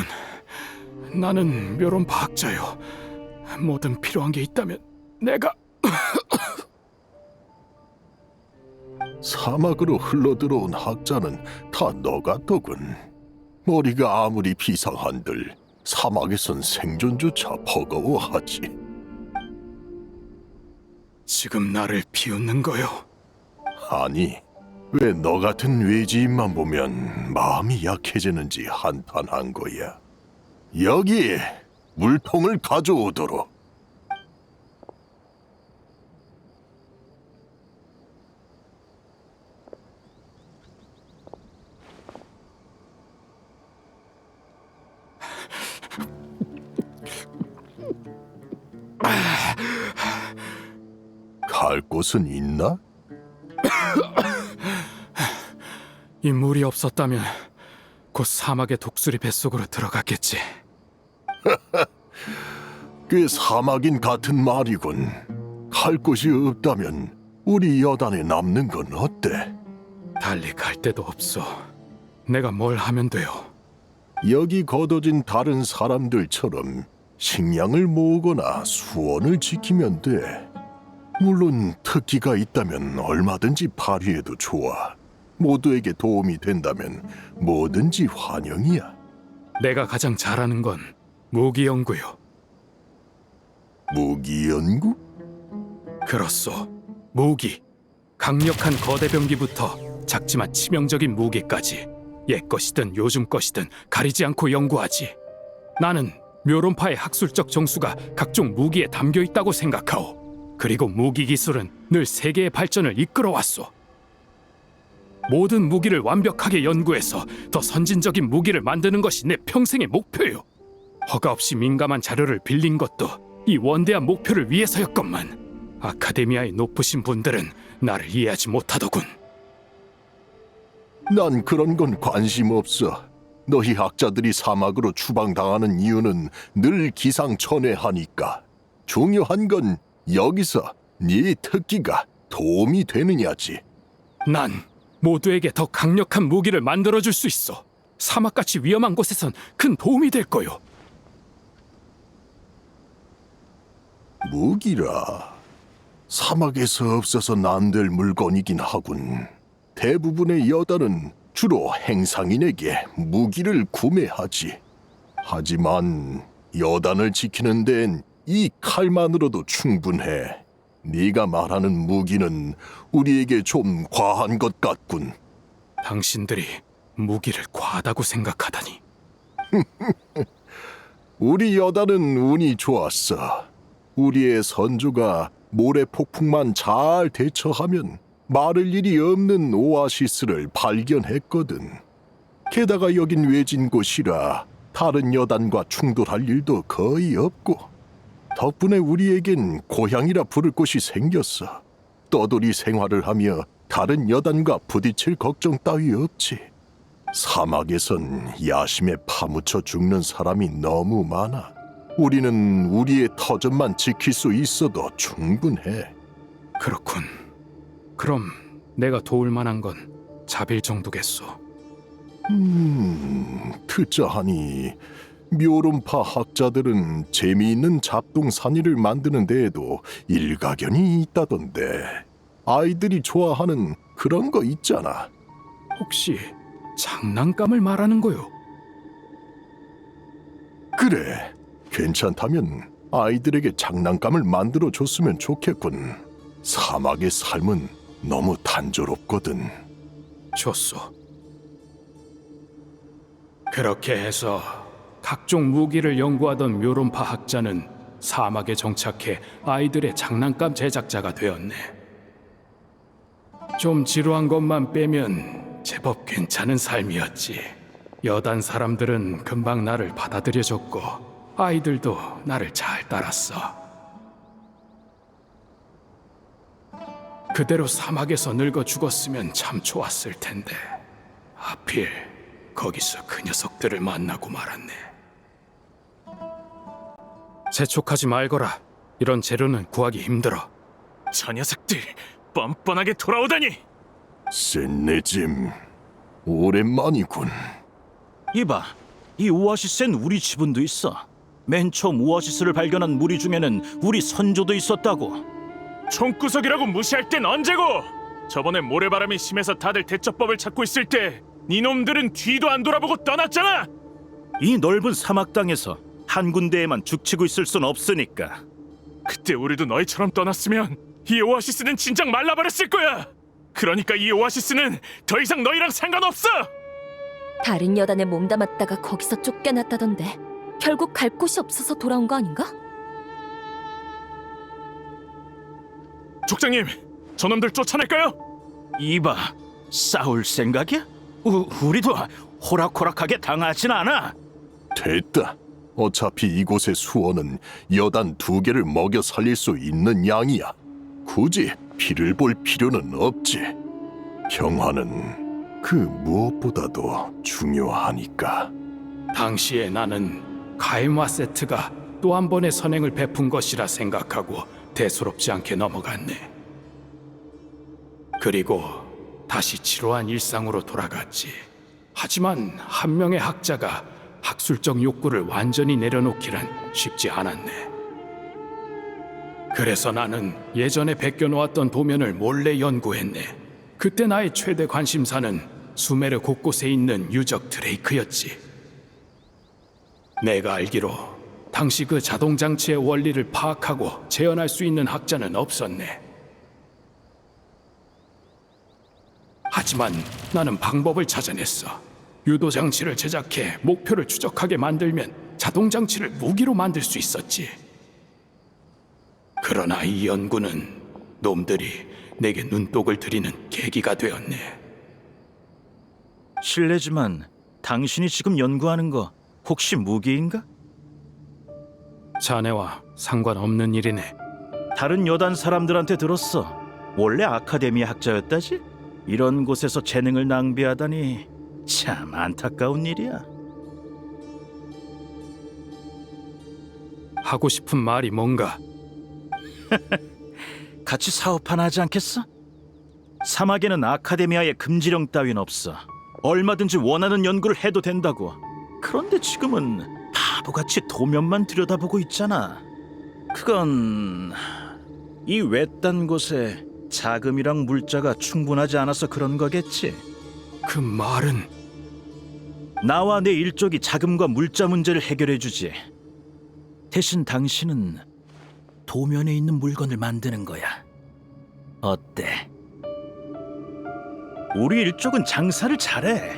나는 묘론파 학자요. 뭐든 필요한 게 있다면 내가... 사막으로 흘러들어온 학자는 다 너 같더군. 머리가 아무리 비상한들 사막에선 생존조차 버거워하지. 지금 나를 비웃는 거요? 아니, 왜 너 같은 외지인만 보면 마음이 약해지는지 한탄한 거야. 여기 물통을 가져오도록. 갈 곳은 있나? 이 물이 없었다면 곧 사막의 독수리 뱃속으로 들어갔겠지. 꽤 사막인 같은 말이군. 갈 곳이 없다면 우리 여단에 남는 건 어때? 달리 갈 데도 없어. 내가 뭘 하면 돼요? 여기 거둬진 다른 사람들처럼 식량을 모으거나 수원을 지키면 돼. 물론 특기가 있다면 얼마든지 발휘해도 좋아. 모두에게 도움이 된다면 뭐든지 환영이야. 내가 가장 잘하는 건 무기 연구요. 무기 연구? 그렇소. 무기. 강력한 거대 병기부터 작지만 치명적인 무기까지 옛 것이든 요즘 것이든 가리지 않고 연구하지. 나는 묘론파의 학술적 정수가 각종 무기에 담겨 있다고 생각하오. 그리고 무기 기술은 늘 세계의 발전을 이끌어왔소. 모든 무기를 완벽하게 연구해서 더 선진적인 무기를 만드는 것이 내 평생의 목표요. 허가 없이 민감한 자료를 빌린 것도 이 원대한 목표를 위해서였건만 아카데미아의 높으신 분들은 나를 이해하지 못하더군. 난 그런 건 관심 없어. 너희 학자들이 사막으로 추방당하는 이유는 늘 기상천외하니까. 중요한 건 여기서 네 특기가 도움이 되느냐지. 난 모두에게 더 강력한 무기를 만들어줄 수 있어. 사막같이 위험한 곳에선 큰 도움이 될 거요. 무기라. 사막에서 없어서 난될 물건이긴 하군. 대부분의 여단은 주로 행상인에게 무기를 구매하지. 하지만 여단을 지키는 데엔 이 칼만으로도 충분해. 네가 말하는 무기는 우리에게 좀 과한 것 같군. 당신들이 무기를 과하다고 생각하다니. 우리 여단은 운이 좋았어. 우리의 선조가 모래 폭풍만 잘 대처하면 마를 일이 없는 오아시스를 발견했거든. 게다가 여긴 외진 곳이라 다른 여단과 충돌할 일도 거의 없고, 덕분에 우리에겐 고향이라 부를 곳이 생겼어. 떠돌이 생활을 하며 다른 여단과 부딪힐 걱정 따위 없지. 사막에선 야심에 파묻혀 죽는 사람이 너무 많아. 우리는 우리의 터전만 지킬 수 있어도 충분해. 그렇군. 그럼 내가 도울 만한 건 자빌 정도겠소. 듣자 하니 묘론파 학자들은 재미있는 잡동사니를 만드는 데에도 일가견이 있다던데. 아이들이 좋아하는 그런 거 있잖아. 혹시 장난감을 말하는 거요? 그래, 괜찮다면 아이들에게 장난감을 만들어 줬으면 좋겠군. 사막의 삶은 너무 단조롭거든. 좋소. 그렇게 해서 각종 무기를 연구하던 묘론파 학자는 사막에 정착해 아이들의 장난감 제작자가 되었네. 좀 지루한 것만 빼면 제법 괜찮은 삶이었지. 여단 사람들은 금방 나를 받아들여줬고 아이들도 나를 잘 따랐어. 그대로 사막에서 늙어 죽었으면 참 좋았을 텐데 하필 거기서 그 녀석들을 만나고 말았네. 재촉하지 말거라. 이런 재료는 구하기 힘들어. 저 녀석들 뻔뻔하게 돌아오다니. 샌네짐, 오랜만이군. 이봐, 이 오아시스엔 우리 지분도 있어. 맨 처음 오아시스를 발견한 무리 중에는 우리 선조도 있었다고. 총구석이라고 무시할 땐 언제고? 저번에 모래바람이 심해서 다들 대처법을 찾고 있을 때 니놈들은 뒤도 안 돌아보고 떠났잖아. 이 넓은 사막 땅에서 한 군데에만 죽치고 있을 순 없으니까. 그때 우리도 너희처럼 떠났으면 이 오아시스는 진작 말라버렸을 거야. 그러니까 이 오아시스는 더 이상 너희랑 상관없어. 다른 여단에 몸담았다가 거기서 쫓겨났다던데 결국 갈 곳이 없어서 돌아온 거 아닌가? 족장님, 저놈들 쫓아낼까요? 이봐, 싸울 생각이야? 우리도 호락호락하게 당하진 않아. 됐다. 어차피 이곳의 수원은 여단 2개를 먹여 살릴 수 있는 양이야. 굳이 피를 볼 필요는 없지. 평화는 그 무엇보다도 중요하니까. 당시에 나는 가이마 세트가 또 한 번의 선행을 베푼 것이라 생각하고 대수롭지 않게 넘어갔네. 그리고 다시 지루한 일상으로 돌아갔지. 하지만 한 명의 학자가 학술적 욕구를 완전히 내려놓기란 쉽지 않았네. 그래서 나는 예전에 베껴놓았던 도면을 몰래 연구했네. 그때 나의 최대 관심사는 수메르 곳곳에 있는 유적 드레이크였지. 내가 알기로 당시 그 자동장치의 원리를 파악하고 재현할 수 있는 학자는 없었네. 하지만 나는 방법을 찾아냈어. 유도장치를 제작해 목표를 추적하게 만들면 자동장치를 무기로 만들 수 있었지. 그러나 이 연구는 놈들이 내게 눈독을 들이는 계기가 되었네. 실례지만 당신이 지금 연구하는 거 혹시 무기인가? 자네와 상관없는 일이네. 다른 여단 사람들한테 들었어. 원래 아카데미 학자였다지? 이런 곳에서 재능을 낭비하다니 참 안타까운 일이야. 하고 싶은 말이 뭔가? 같이 사업 하나 하지 않겠어? 사막에는 아카데미아의 금지령 따윈 없어. 얼마든지 원하는 연구를 해도 된다고. 그런데 지금은 바보같이 도면만 들여다보고 있잖아. 그건 이 외딴 곳에 자금이랑 물자가 충분하지 않아서 그런 거겠지. 그 말은? 나와 내 일족이 자금과 물자 문제를 해결해주지. 대신 당신은 도면에 있는 물건을 만드는 거야. 어때? 우리 일족은 장사를 잘해.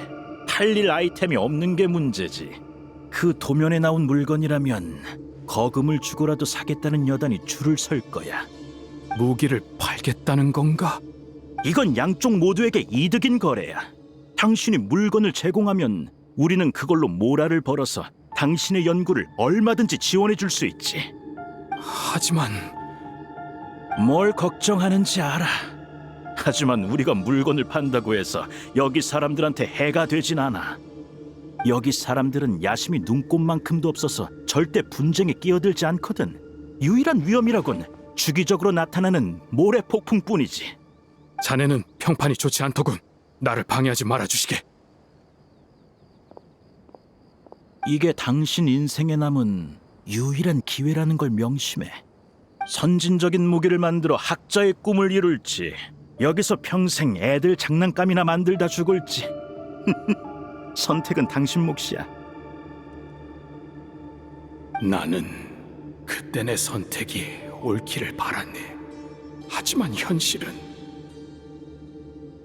팔릴 아이템이 없는 게 문제지. 그 도면에 나온 물건이라면 거금을 주고라도 사겠다는 여단이 줄을 설 거야. 무기를 팔겠다는 건가? 이건 양쪽 모두에게 이득인 거래야. 당신이 물건을 제공하면 우리는 그걸로 모라를 벌어서 당신의 연구를 얼마든지 지원해 줄 수 있지. 하지만... 뭘 걱정하는지 알아. 하지만 우리가 물건을 판다고 해서 여기 사람들한테 해가 되진 않아. 여기 사람들은 야심이 눈꼽만큼도 없어서 절대 분쟁에 끼어들지 않거든. 유일한 위험이라곤 주기적으로 나타나는 모래 폭풍뿐이지. 자네는 평판이 좋지 않더군. 나를 방해하지 말아주시게. 이게 당신 인생에 남은 유일한 기회라는 걸 명심해. 선진적인 무기를 만들어 학자의 꿈을 이룰지, 여기서 평생 애들 장난감이나 만들다 죽을지. 선택은 당신 몫이야. 나는 그때 내 선택이 옳기를 바랐네. 하지만 현실은...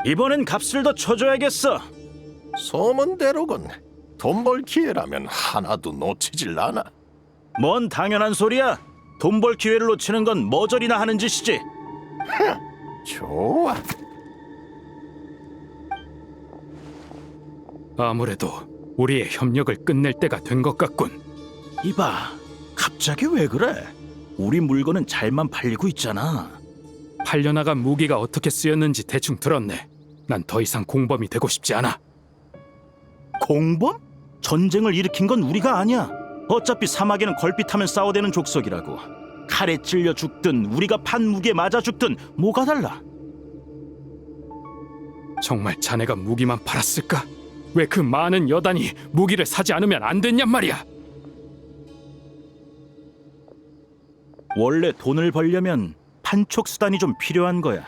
이번엔 값을 더 쳐줘야겠어. 소문대로군. 돈 벌 기회라면 하나도 놓치질 않아. 뭔 당연한 소리야. 돈 벌 기회를 놓치는 건 머저리나 하는 짓이지. 좋아. 아무래도 우리의 협력을 끝낼 때가 된 것 같군. 이봐, 갑자기 왜 그래? 우리 물건은 잘만 팔리고 있잖아. 팔려나간 무기가 어떻게 쓰였는지 대충 들었네. 난 더 이상 공범이 되고 싶지 않아. 공범? 전쟁을 일으킨 건 우리가 아니야. 어차피 사막에는 걸핏하면 싸워대는 족속이라고. 칼에 찔려 죽든 우리가 판 무기에 맞아 죽든 뭐가 달라? 정말 자네가 무기만 팔았을까? 왜 그 많은 여단이 무기를 사지 않으면 안 됐냔 말이야. 원래 돈을 벌려면 판촉 수단이 좀 필요한 거야.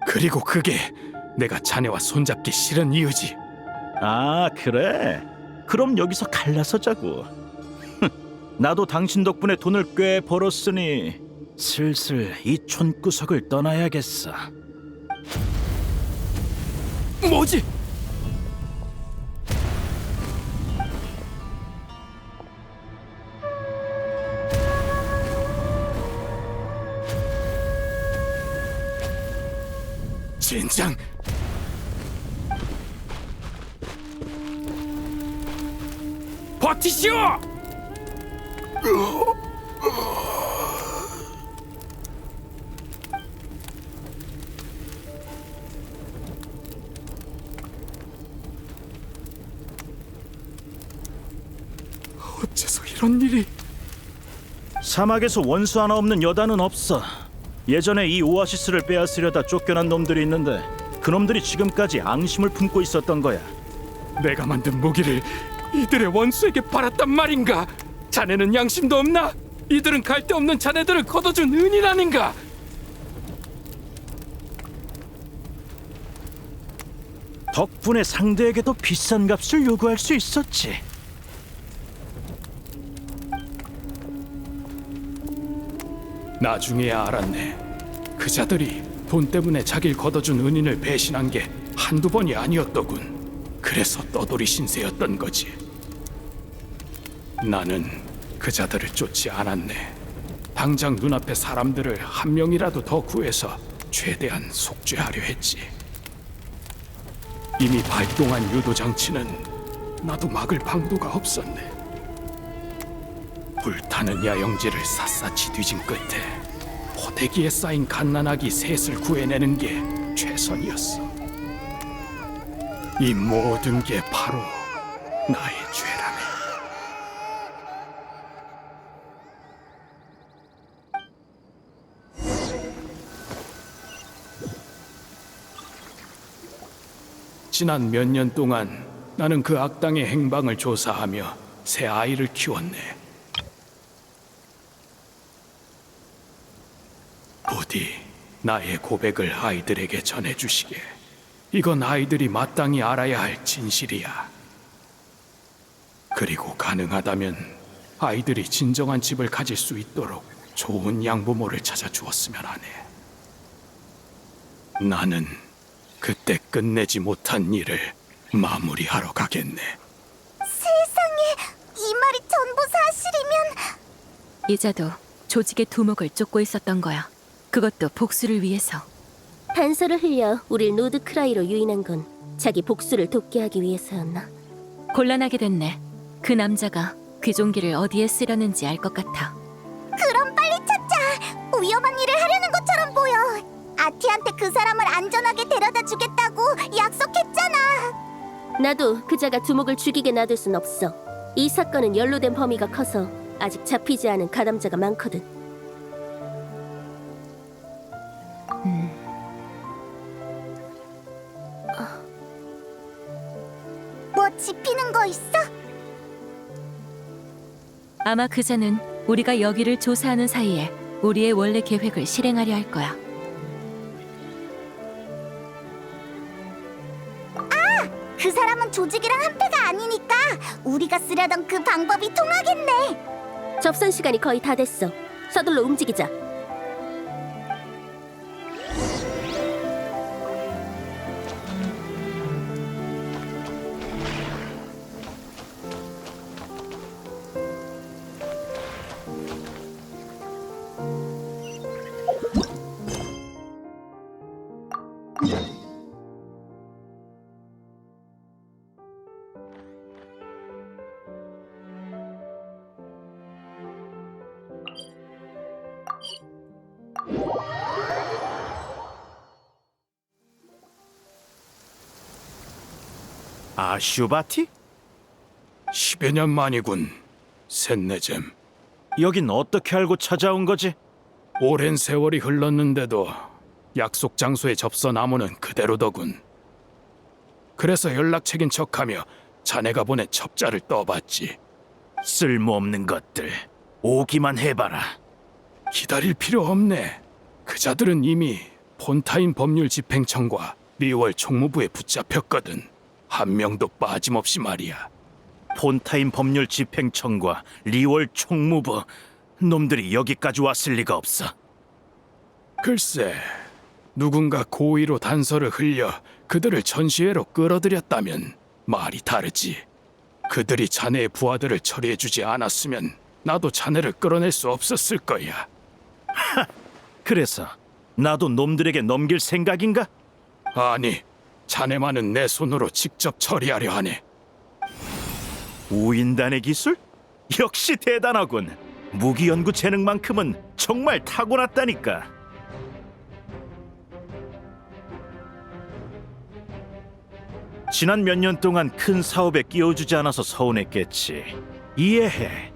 그리고 그게 내가 자네와 손잡기 싫은 이유지. 아, 그래? 그럼 여기서 갈라서 자고. 나도 당신 덕분에 돈을 꽤 벌었으니 슬슬 이 촌구석을 떠나야겠어. 뭐지? 젠장! 버티시오! 어째서 이런 일이? 사막에서 원수 하나 없는 여단은 없어. 예전에 이 오아시스를 빼앗으려다 쫓겨난 놈들이 있는데 그놈들이 지금까지 앙심을 품고 있었던 거야. 내가 만든 무기를 이들의 원수에게 팔았단 말인가? 자네는 양심도 없나? 이들은 갈 데 없는 자네들을 걷어준 은인 아닌가? 덕분에 상대에게도 비싼 값을 요구할 수 있었지. 나중에야 알았네. 그 자들이 돈 때문에 자기를 걷어준 은인을 배신한 게 한두 번이 아니었더군. 그래서 떠돌이 신세였던 거지. 나는 그 자들을 쫓지 않았네. 당장 눈앞의 사람들을 한 명이라도 더 구해서 최대한 속죄하려 했지. 이미 발동한 유도 장치는 나도 막을 방도가 없었네. 불타는 야영지를 샅샅이 뒤진 끝에 포대기에 쌓인 갓난아기 셋을 구해내는 게 최선이었어. 이 모든 게 바로 나의 죄라네. 지난 몇 년 동안 나는 그 악당의 행방을 조사하며 새 아이를 키웠네. 부디 나의 고백을 아이들에게 전해주시게. 이건 아이들이 마땅히 알아야 할 진실이야. 그리고 가능하다면 아이들이 진정한 집을 가질 수 있도록 좋은 양부모를 찾아주었으면 하네. 나는 그때 끝내지 못한 일을 마무리하러 가겠네. 세상에, 이 말이 전부 사실이면 이자도 조직의 두목을 쫓고 있었던 거야. 그것도 복수를 위해서. 단서를 흘려 우릴 노드크라이로 유인한 건 자기 복수를 돕게 하기 위해서였나? 곤란하게 됐네. 그 남자가 귀종기를 어디에 쓰려는지 알 것 같아. 그럼 빨리 찾자. 위험한 일을 하려는 것처럼 보여. 아티한테 그 사람을 안전하게 데려다 주겠다고 약속했잖아. 나도 그자가 두목을 죽이게 놔둘 순 없어. 이 사건은 연루된 범위가 커서 아직 잡히지 않은 가담자가 많거든. 뭐 짚히는 거 있어? 아마 그자는 우리가 여기를 조사하는 사이에 우리의 원래 계획을 실행하려 할 거야. 그 사람은 조직이랑 한패가 아니니까 우리가 쓰려던 그 방법이 통하겠네. 접선 시간이 거의 다 됐어. 서둘러 움직이자. 아슈바티? 10여 년 만이군. 셋네잼. 여긴 어떻게 알고 찾아온 거지? 오랜 세월이 흘렀는데도 약속 장소에 접선 암호는 그대로더군. 그래서 연락책인 척하며 자네가 보낸 첩자를 떠봤지. 쓸모없는 것들. 오기만 해봐라. 기다릴 필요 없네. 그 자들은 이미 폰타인 법률 집행청과 리월 총무부에 붙잡혔거든. 한 명도 빠짐없이 말이야. 폰타인 법률 집행청과 리월 총무부 놈들이 여기까지 왔을 리가 없어. 글쎄, 누군가 고의로 단서를 흘려 그들을 전시회로 끌어들였다면 말이 다르지. 그들이 자네의 부하들을 처리해주지 않았으면 나도 자네를 끌어낼 수 없었을 거야. 그래서 나도 놈들에게 넘길 생각인가? 아니, 자네만은 내 손으로 직접 처리하려 하네. 우인단의 기술? 역시 대단하군. 무기연구 재능만큼은 정말 타고났다니까. 지난 몇 년 동안 큰 사업에 끼워주지 않아서 서운했겠지. 이해해.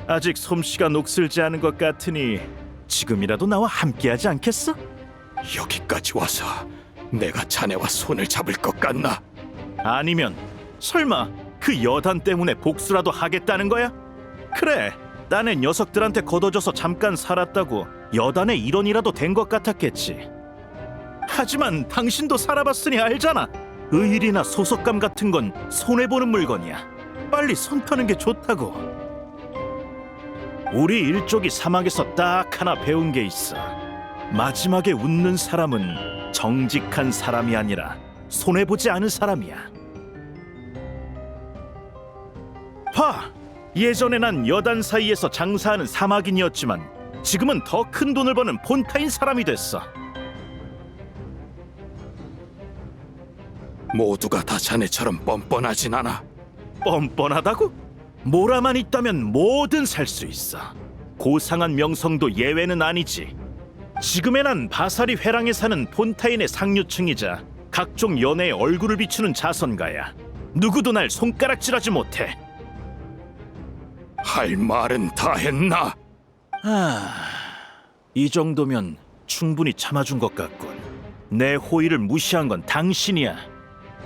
아직 솜씨가 녹슬지 않은 것 같으니 지금이라도 나와 함께하지 않겠어? 여기까지 와서 내가 자네와 손을 잡을 것 같나? 아니면 설마 그 여단 때문에 복수라도 하겠다는 거야? 그래, 딴의 녀석들한테 걷어져서 잠깐 살았다고 여단의 일원이라도 된 것 같았겠지. 하지만 당신도 살아봤으니 알잖아. 의일이나 소속감 같은 건 손해보는 물건이야. 빨리 손 터는 게 좋다고. 우리 일족이 사막에서 딱 하나 배운 게 있어. 마지막에 웃는 사람은 정직한 사람이 아니라 손해보지 않은 사람이야. 봐! 예전에 난 여단 사이에서 장사하는 사막인이었지만 지금은 더 큰 돈을 버는 폰타인 사람이 됐어. 모두가 다 자네처럼 뻔뻔하진 않아. 뻔뻔하다고? 모라만 있다면 뭐든 살 수 있어. 고상한 명성도 예외는 아니지. 지금의 난 바사리 회랑에 사는 폰타인의 상류층이자 각종 연애에 얼굴을 비추는 자선가야. 누구도 날 손가락질하지 못해. 할 말은 다 했나? 이 정도면 충분히 참아준 것 같군. 내 호의를 무시한 건 당신이야.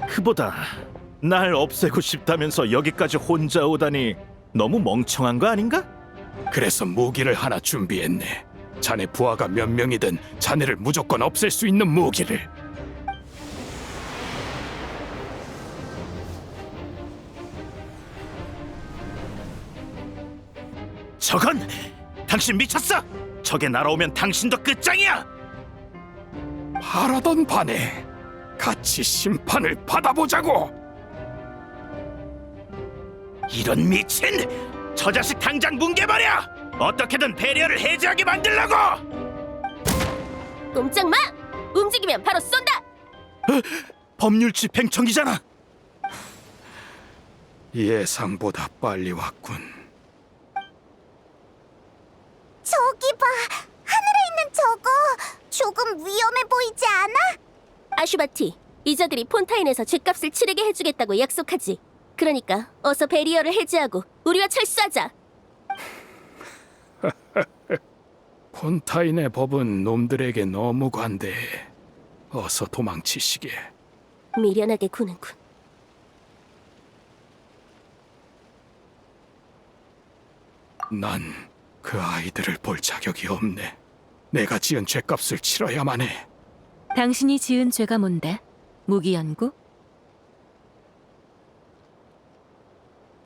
그보다 날 없애고 싶다면서 여기까지 혼자 오다니 너무 멍청한 거 아닌가? 그래서 무기를 하나 준비했네. 자네 부하가 몇 명이든 자네를 무조건 없앨 수 있는 무기를. 저건 당신 미쳤어! 저게 날아오면 당신도 끝장이야! 바라던 바네. 같이 심판을 받아보자고. 이런 미친! 저 자식 당장 뭉개버려! 어떻게든 배리어를 해제하게 만들라고! 꼼짝 마! 움직이면 바로 쏜다! 법률 집행청이잖아! 예상보다 빨리 왔군. 저기 봐, 하늘에 있는 저거 조금 위험해 보이지 않아? 아슈바티, 이자들이 폰타인에서 죗값을 치르게 해주겠다고 약속하지. 그러니까 어서 베리어를 해제하고 우리와 철수하자. 폰타인의 법은 놈들에게 너무 관대해. 어서 도망치시게. 미련하게 구는군. 난 그 아이들을 볼 자격이 없네. 내가 지은 죗값을 치러야만 해. 당신이 지은 죄가 뭔데? 무기 연구?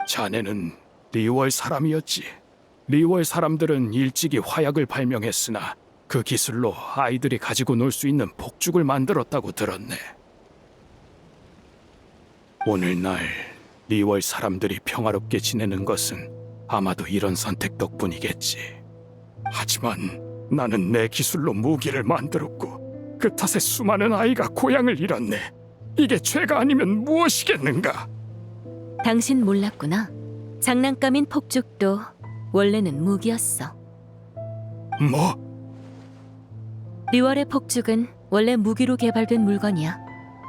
자네는 리월 사람이었지. 리월 사람들은 일찍이 화약을 발명했으나 그 기술로 아이들이 가지고 놀 수 있는 폭죽을 만들었다고 들었네. 오늘날 리월 사람들이 평화롭게 지내는 것은 아마도 이런 선택 덕분이겠지. 하지만 나는 내 기술로 무기를 만들었고 그 탓에 수많은 아이가 고향을 잃었네. 이게 죄가 아니면 무엇이겠는가? 당신 몰랐구나. 장난감인 폭죽도 원래는 무기였어. 뭐? 리월의 폭죽은 원래 무기로 개발된 물건이야.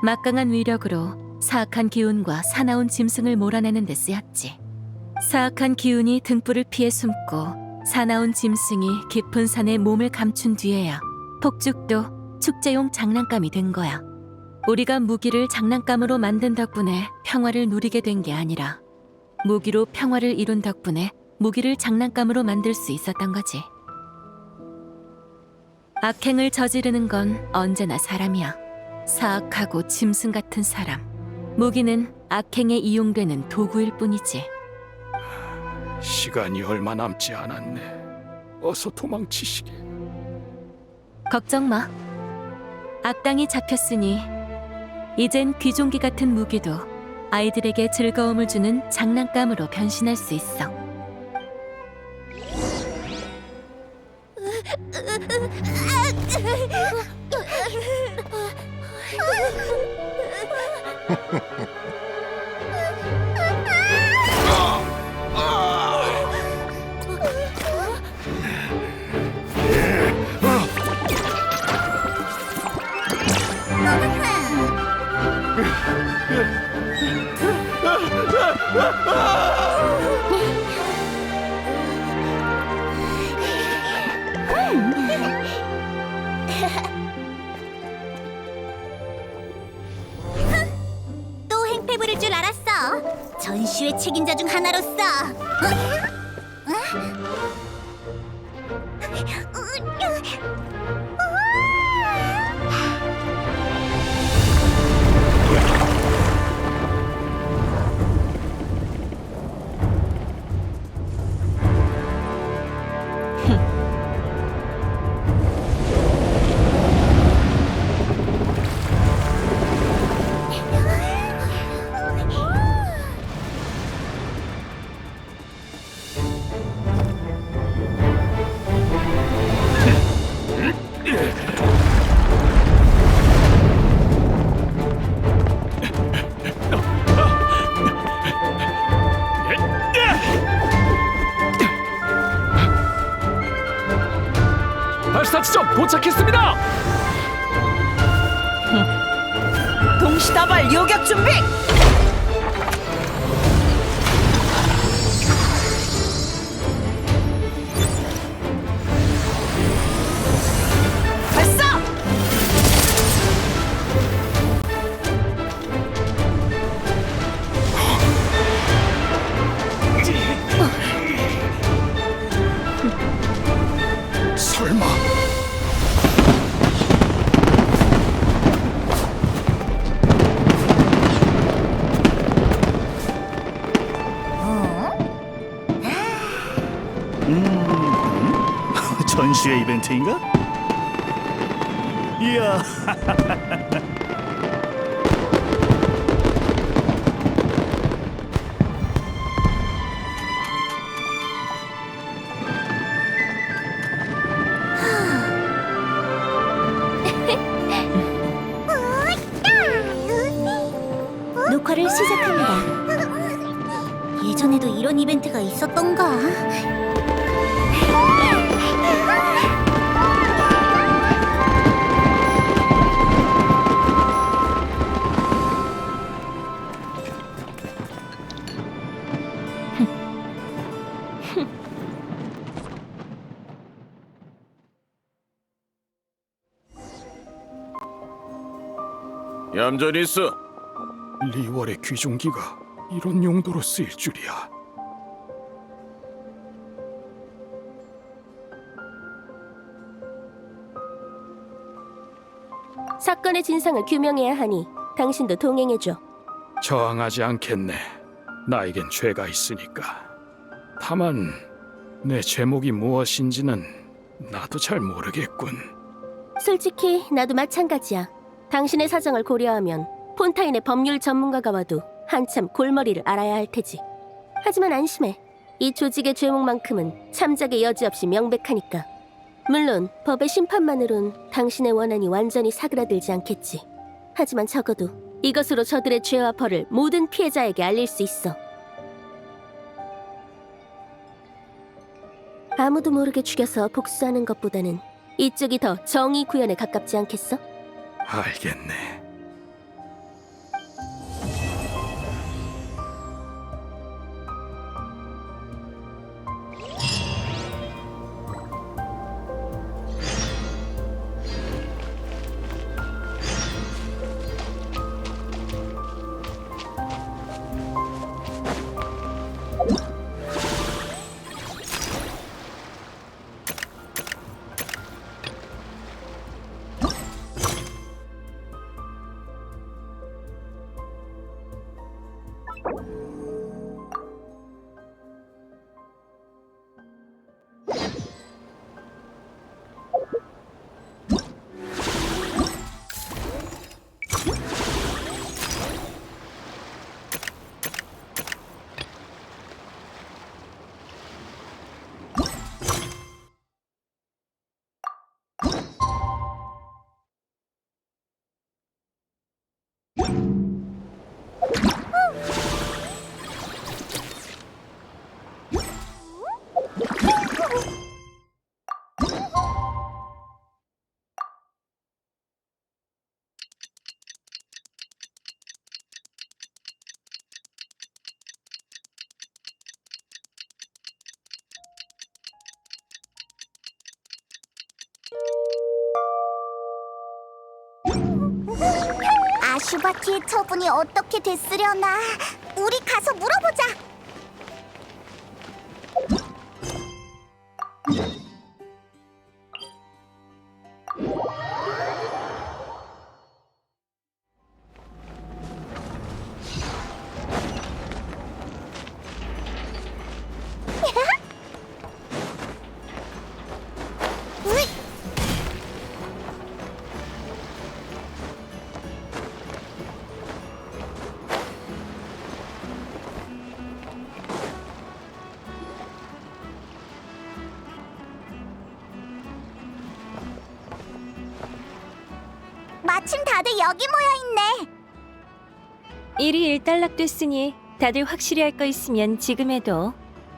막강한 위력으로 사악한 기운과 사나운 짐승을 몰아내는 데 쓰였지. 사악한 기운이 등불을 피해 숨고 사나운 짐승이 깊은 산에 몸을 감춘 뒤에야 폭죽도 축제용 장난감이 된 거야. 우리가 무기를 장난감으로 만든 덕분에 평화를 누리게 된 게 아니라 무기로 평화를 이룬 덕분에 무기를 장난감으로 만들 수 있었던 거지. 악행을 저지르는 건 언제나 사람이야. 사악하고 짐승 같은 사람. 무기는 악행에 이용되는 도구일 뿐이지. 시간이 얼마 남지 않았네. 어서 도망치시게. 걱정 마. 악당이 잡혔으니 이젠 귀종기 같은 무기도 아이들에게 즐거움을 주는 장난감으로 변신할 수 있어. 또 행패 부릴 줄 알았어. 전시회 책임자 중 하나로서. 발사 지점 도착했습니다. 동시다발 요격 준비. 발사. 설마. 전시회 이벤트인가? 이야. 녹화를 시작합니다. 예전에도 이런 이벤트가 있었던가? 얌전히 있어. 리월의 귀종기가 이런 용도로 쓰일 줄이야. 사건의 진상을 규명해야 하니 당신도 동행해줘. 저항하지 않겠네. 나에겐 죄가 있으니까. 다만 내 죄목이 무엇인지는 나도 잘 모르겠군. 솔직히 나도 마찬가지야. 당신의 사정을 고려하면 폰타인의 법률 전문가가 와도 한참 골머리를 앓아야 할 테지. 하지만 안심해. 이 조직의 죄목만큼은 참작의 여지 없이 명백하니까. 물론 법의 심판만으론 당신의 원한이 완전히 사그라들지 않겠지. 하지만 적어도 이것으로 저들의 죄와 벌을 모든 피해자에게 알릴 수 있어. 아무도 모르게 죽여서 복수하는 것보다는 이쪽이 더 정의 구현에 가깝지 않겠어? 알겠네. 아슈바티의 처분이 어떻게 됐으려나? 우리 가서 물어보자. 마침 다들 여기 모여 있네. 일이 일단락됐으니 다들 확실히 할 거 있으면 지금 해도.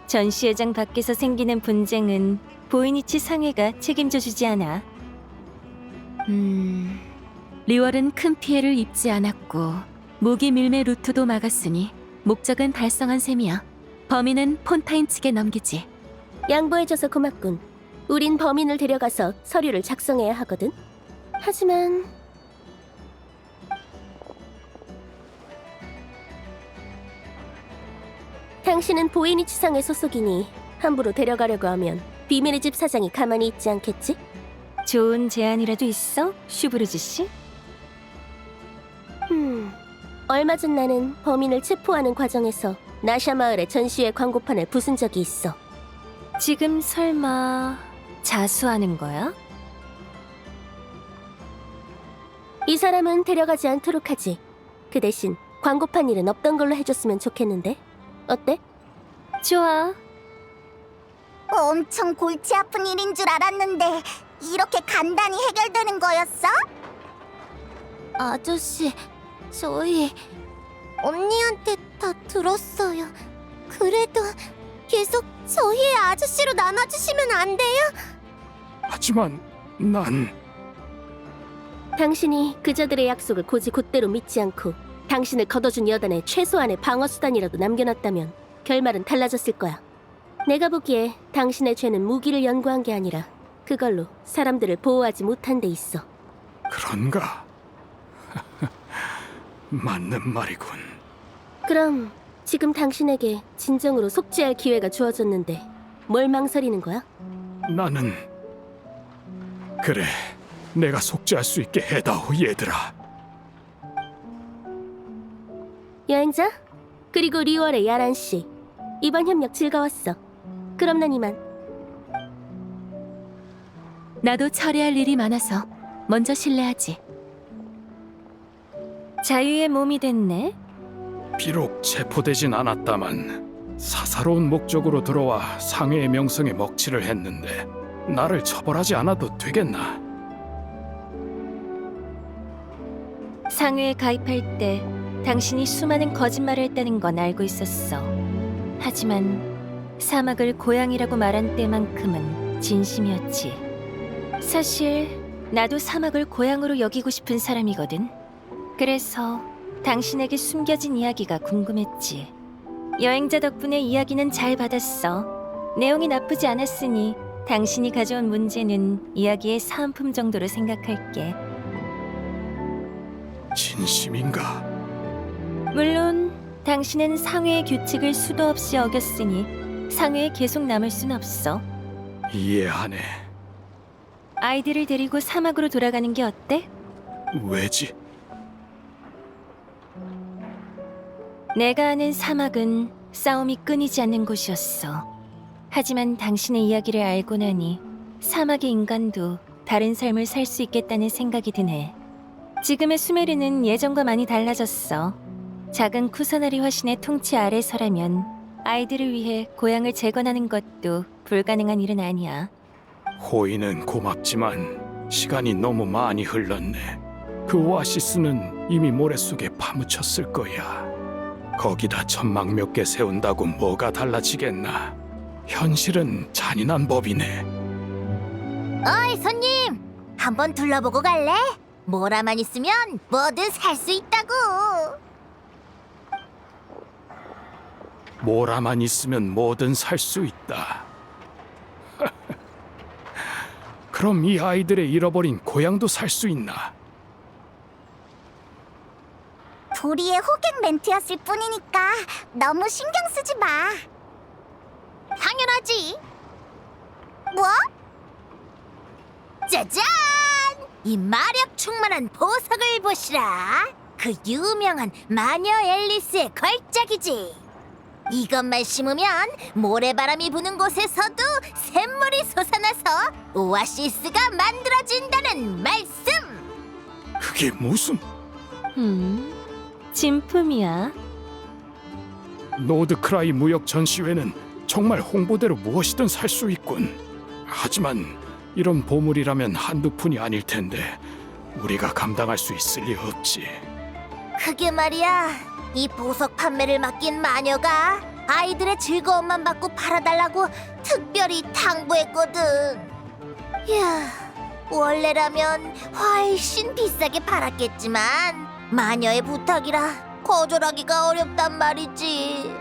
전시회장 밖에서 생기는 분쟁은 보이니치 상회가 책임져 주지 않아. 리월은 큰 피해를 입지 않았고 무기 밀매 루트도 막았으니 목적은 달성한 셈이야. 범인은 폰타인 측에 넘기지. 양보해줘서 고맙군. 우린 범인을 데려가서 서류를 작성해야 하거든. 하지만 당신은 보이니치상의 소속이니 함부로 데려가려고 하면 비밀의 집 사장이 가만히 있지 않겠지? 좋은 제안이라도 있어, 슈브르즈 씨? 얼마 전 나는 범인을 체포하는 과정에서 나샤 마을의 전시회 광고판을 부순 적이 있어. 지금 설마 자수하는 거야? 이 사람은 데려가지 않도록 하지. 그 대신 광고판 일은 없던 걸로 해줬으면 좋겠는데? 어때? 좋아. 엄청 골치 아픈 일인 줄 알았는데 이렇게 간단히 해결되는 거였어? 아저씨, 저희 언니한테 다 들었어요. 그래도 계속 저희의 아저씨로 남아주시면 안 돼요? 하지만 난 당신이 그자들의 약속을 곧이곧대로 믿지 않고 당신을 걷어준 여단에 최소한의 방어수단이라도 남겨놨다면 결말은 달라졌을 거야. 내가 보기에 당신의 죄는 무기를 연구한 게 아니라 그걸로 사람들을 보호하지 못한 데 있어. 그런가? 맞는 말이군. 그럼 지금 당신에게 진정으로 속죄할 기회가 주어졌는데 뭘 망설이는 거야? 나는 그래, 내가 속죄할 수 있게 해다오, 얘들아. 여행자? 그리고 리월의 야란 씨. 이번 협력 즐거웠어. 그럼 난 이만. 나도 처리할 일이 많아서 먼저 실례하지. 자유의 몸이 됐네. 비록 체포되진 않았다만 사사로운 목적으로 들어와 상회의 명성에 먹칠을 했는데 나를 처벌하지 않아도 되겠나? 상회에 가입할 때 당신이 수많은 거짓말을 했다는 건 알고 있었어. 하지만 사막을 고향이라고 말한 때만큼은 진심이었지. 사실 나도 사막을 고향으로 여기고 싶은 사람이거든. 그래서 당신에게 숨겨진 이야기가 궁금했지. 여행자 덕분에 이야기는 잘 받았어. 내용이 나쁘지 않았으니 당신이 가져온 문제는 이야기의 사은품 정도로 생각할게. 진심인가? 물론 당신은 상회의 규칙을 수도 없이 어겼으니 상회에 계속 남을 순 없어. 이해하네. 아이들을 데리고 사막으로 돌아가는 게 어때? 왜지? 내가 아는 사막은 싸움이 끊이지 않는 곳이었어. 하지만 당신의 이야기를 알고 나니 사막의 인간도 다른 삶을 살 수 있겠다는 생각이 드네. 지금의 수메르는 예전과 많이 달라졌어. 작은 쿠사나리 화신의 통치 아래서라면 아이들을 위해 고향을 재건하는 것도 불가능한 일은 아니야. 호의는 고맙지만 시간이 너무 많이 흘렀네. 그 오아시스는 이미 모래 속에 파묻혔을 거야. 거기다 천막 몇 개 세운다고 뭐가 달라지겠나. 현실은 잔인한 법이네. 어이 손님, 한번 둘러보고 갈래? 모라만 있으면 뭐든 살 수 있다고. 모라만 있으면 뭐든 살 수 있다. 그럼 이 아이들의 잃어버린 고향도 살 수 있나? 도리의 호객 멘트였을 뿐이니까 너무 신경 쓰지 마. 당연하지. 뭐? 짜잔! 이 마력 충만한 보석을 보시라. 그 유명한 마녀 앨리스의 걸작이지. 이것만 심으면 모래바람이 부는 곳에서도 샘물이 솟아나서 오아시스가 만들어진다는 말씀! 그게 무슨... 진품이야. 노드크라이 무역 전시회는 정말 홍보대로 무엇이든 살 수 있군. 하지만 이런 보물이라면 한두 푼이 아닐 텐데 우리가 감당할 수 있을 리 없지. 그게 말이야, 이 보석 판매를 맡긴 마녀가 아이들의 즐거움만 받고 팔아달라고 특별히 당부했거든. 이야, 원래라면 훨씬 비싸게 팔았겠지만 마녀의 부탁이라 거절하기가 어렵단 말이지.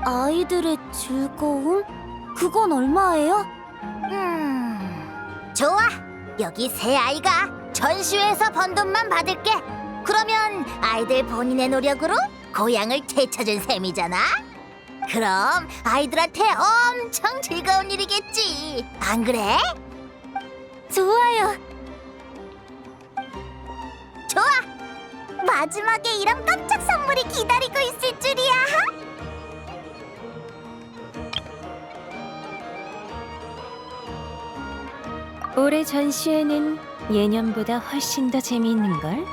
아이들의 즐거움? 그건 얼마예요? 좋아. 여기 세 아이가 전시회에서 번 돈만 받을게. 그러면 아이들 본인의 노력으로 고향을 되찾은 셈이잖아. 그럼 아이들한테 엄청 즐거운 일이겠지. 안 그래? 좋아요. 좋아. 마지막에 이런 깜짝 선물이 기다리고 있을 줄이야. 올해 전시회는 예년보다 훨씬 더 재미있는걸?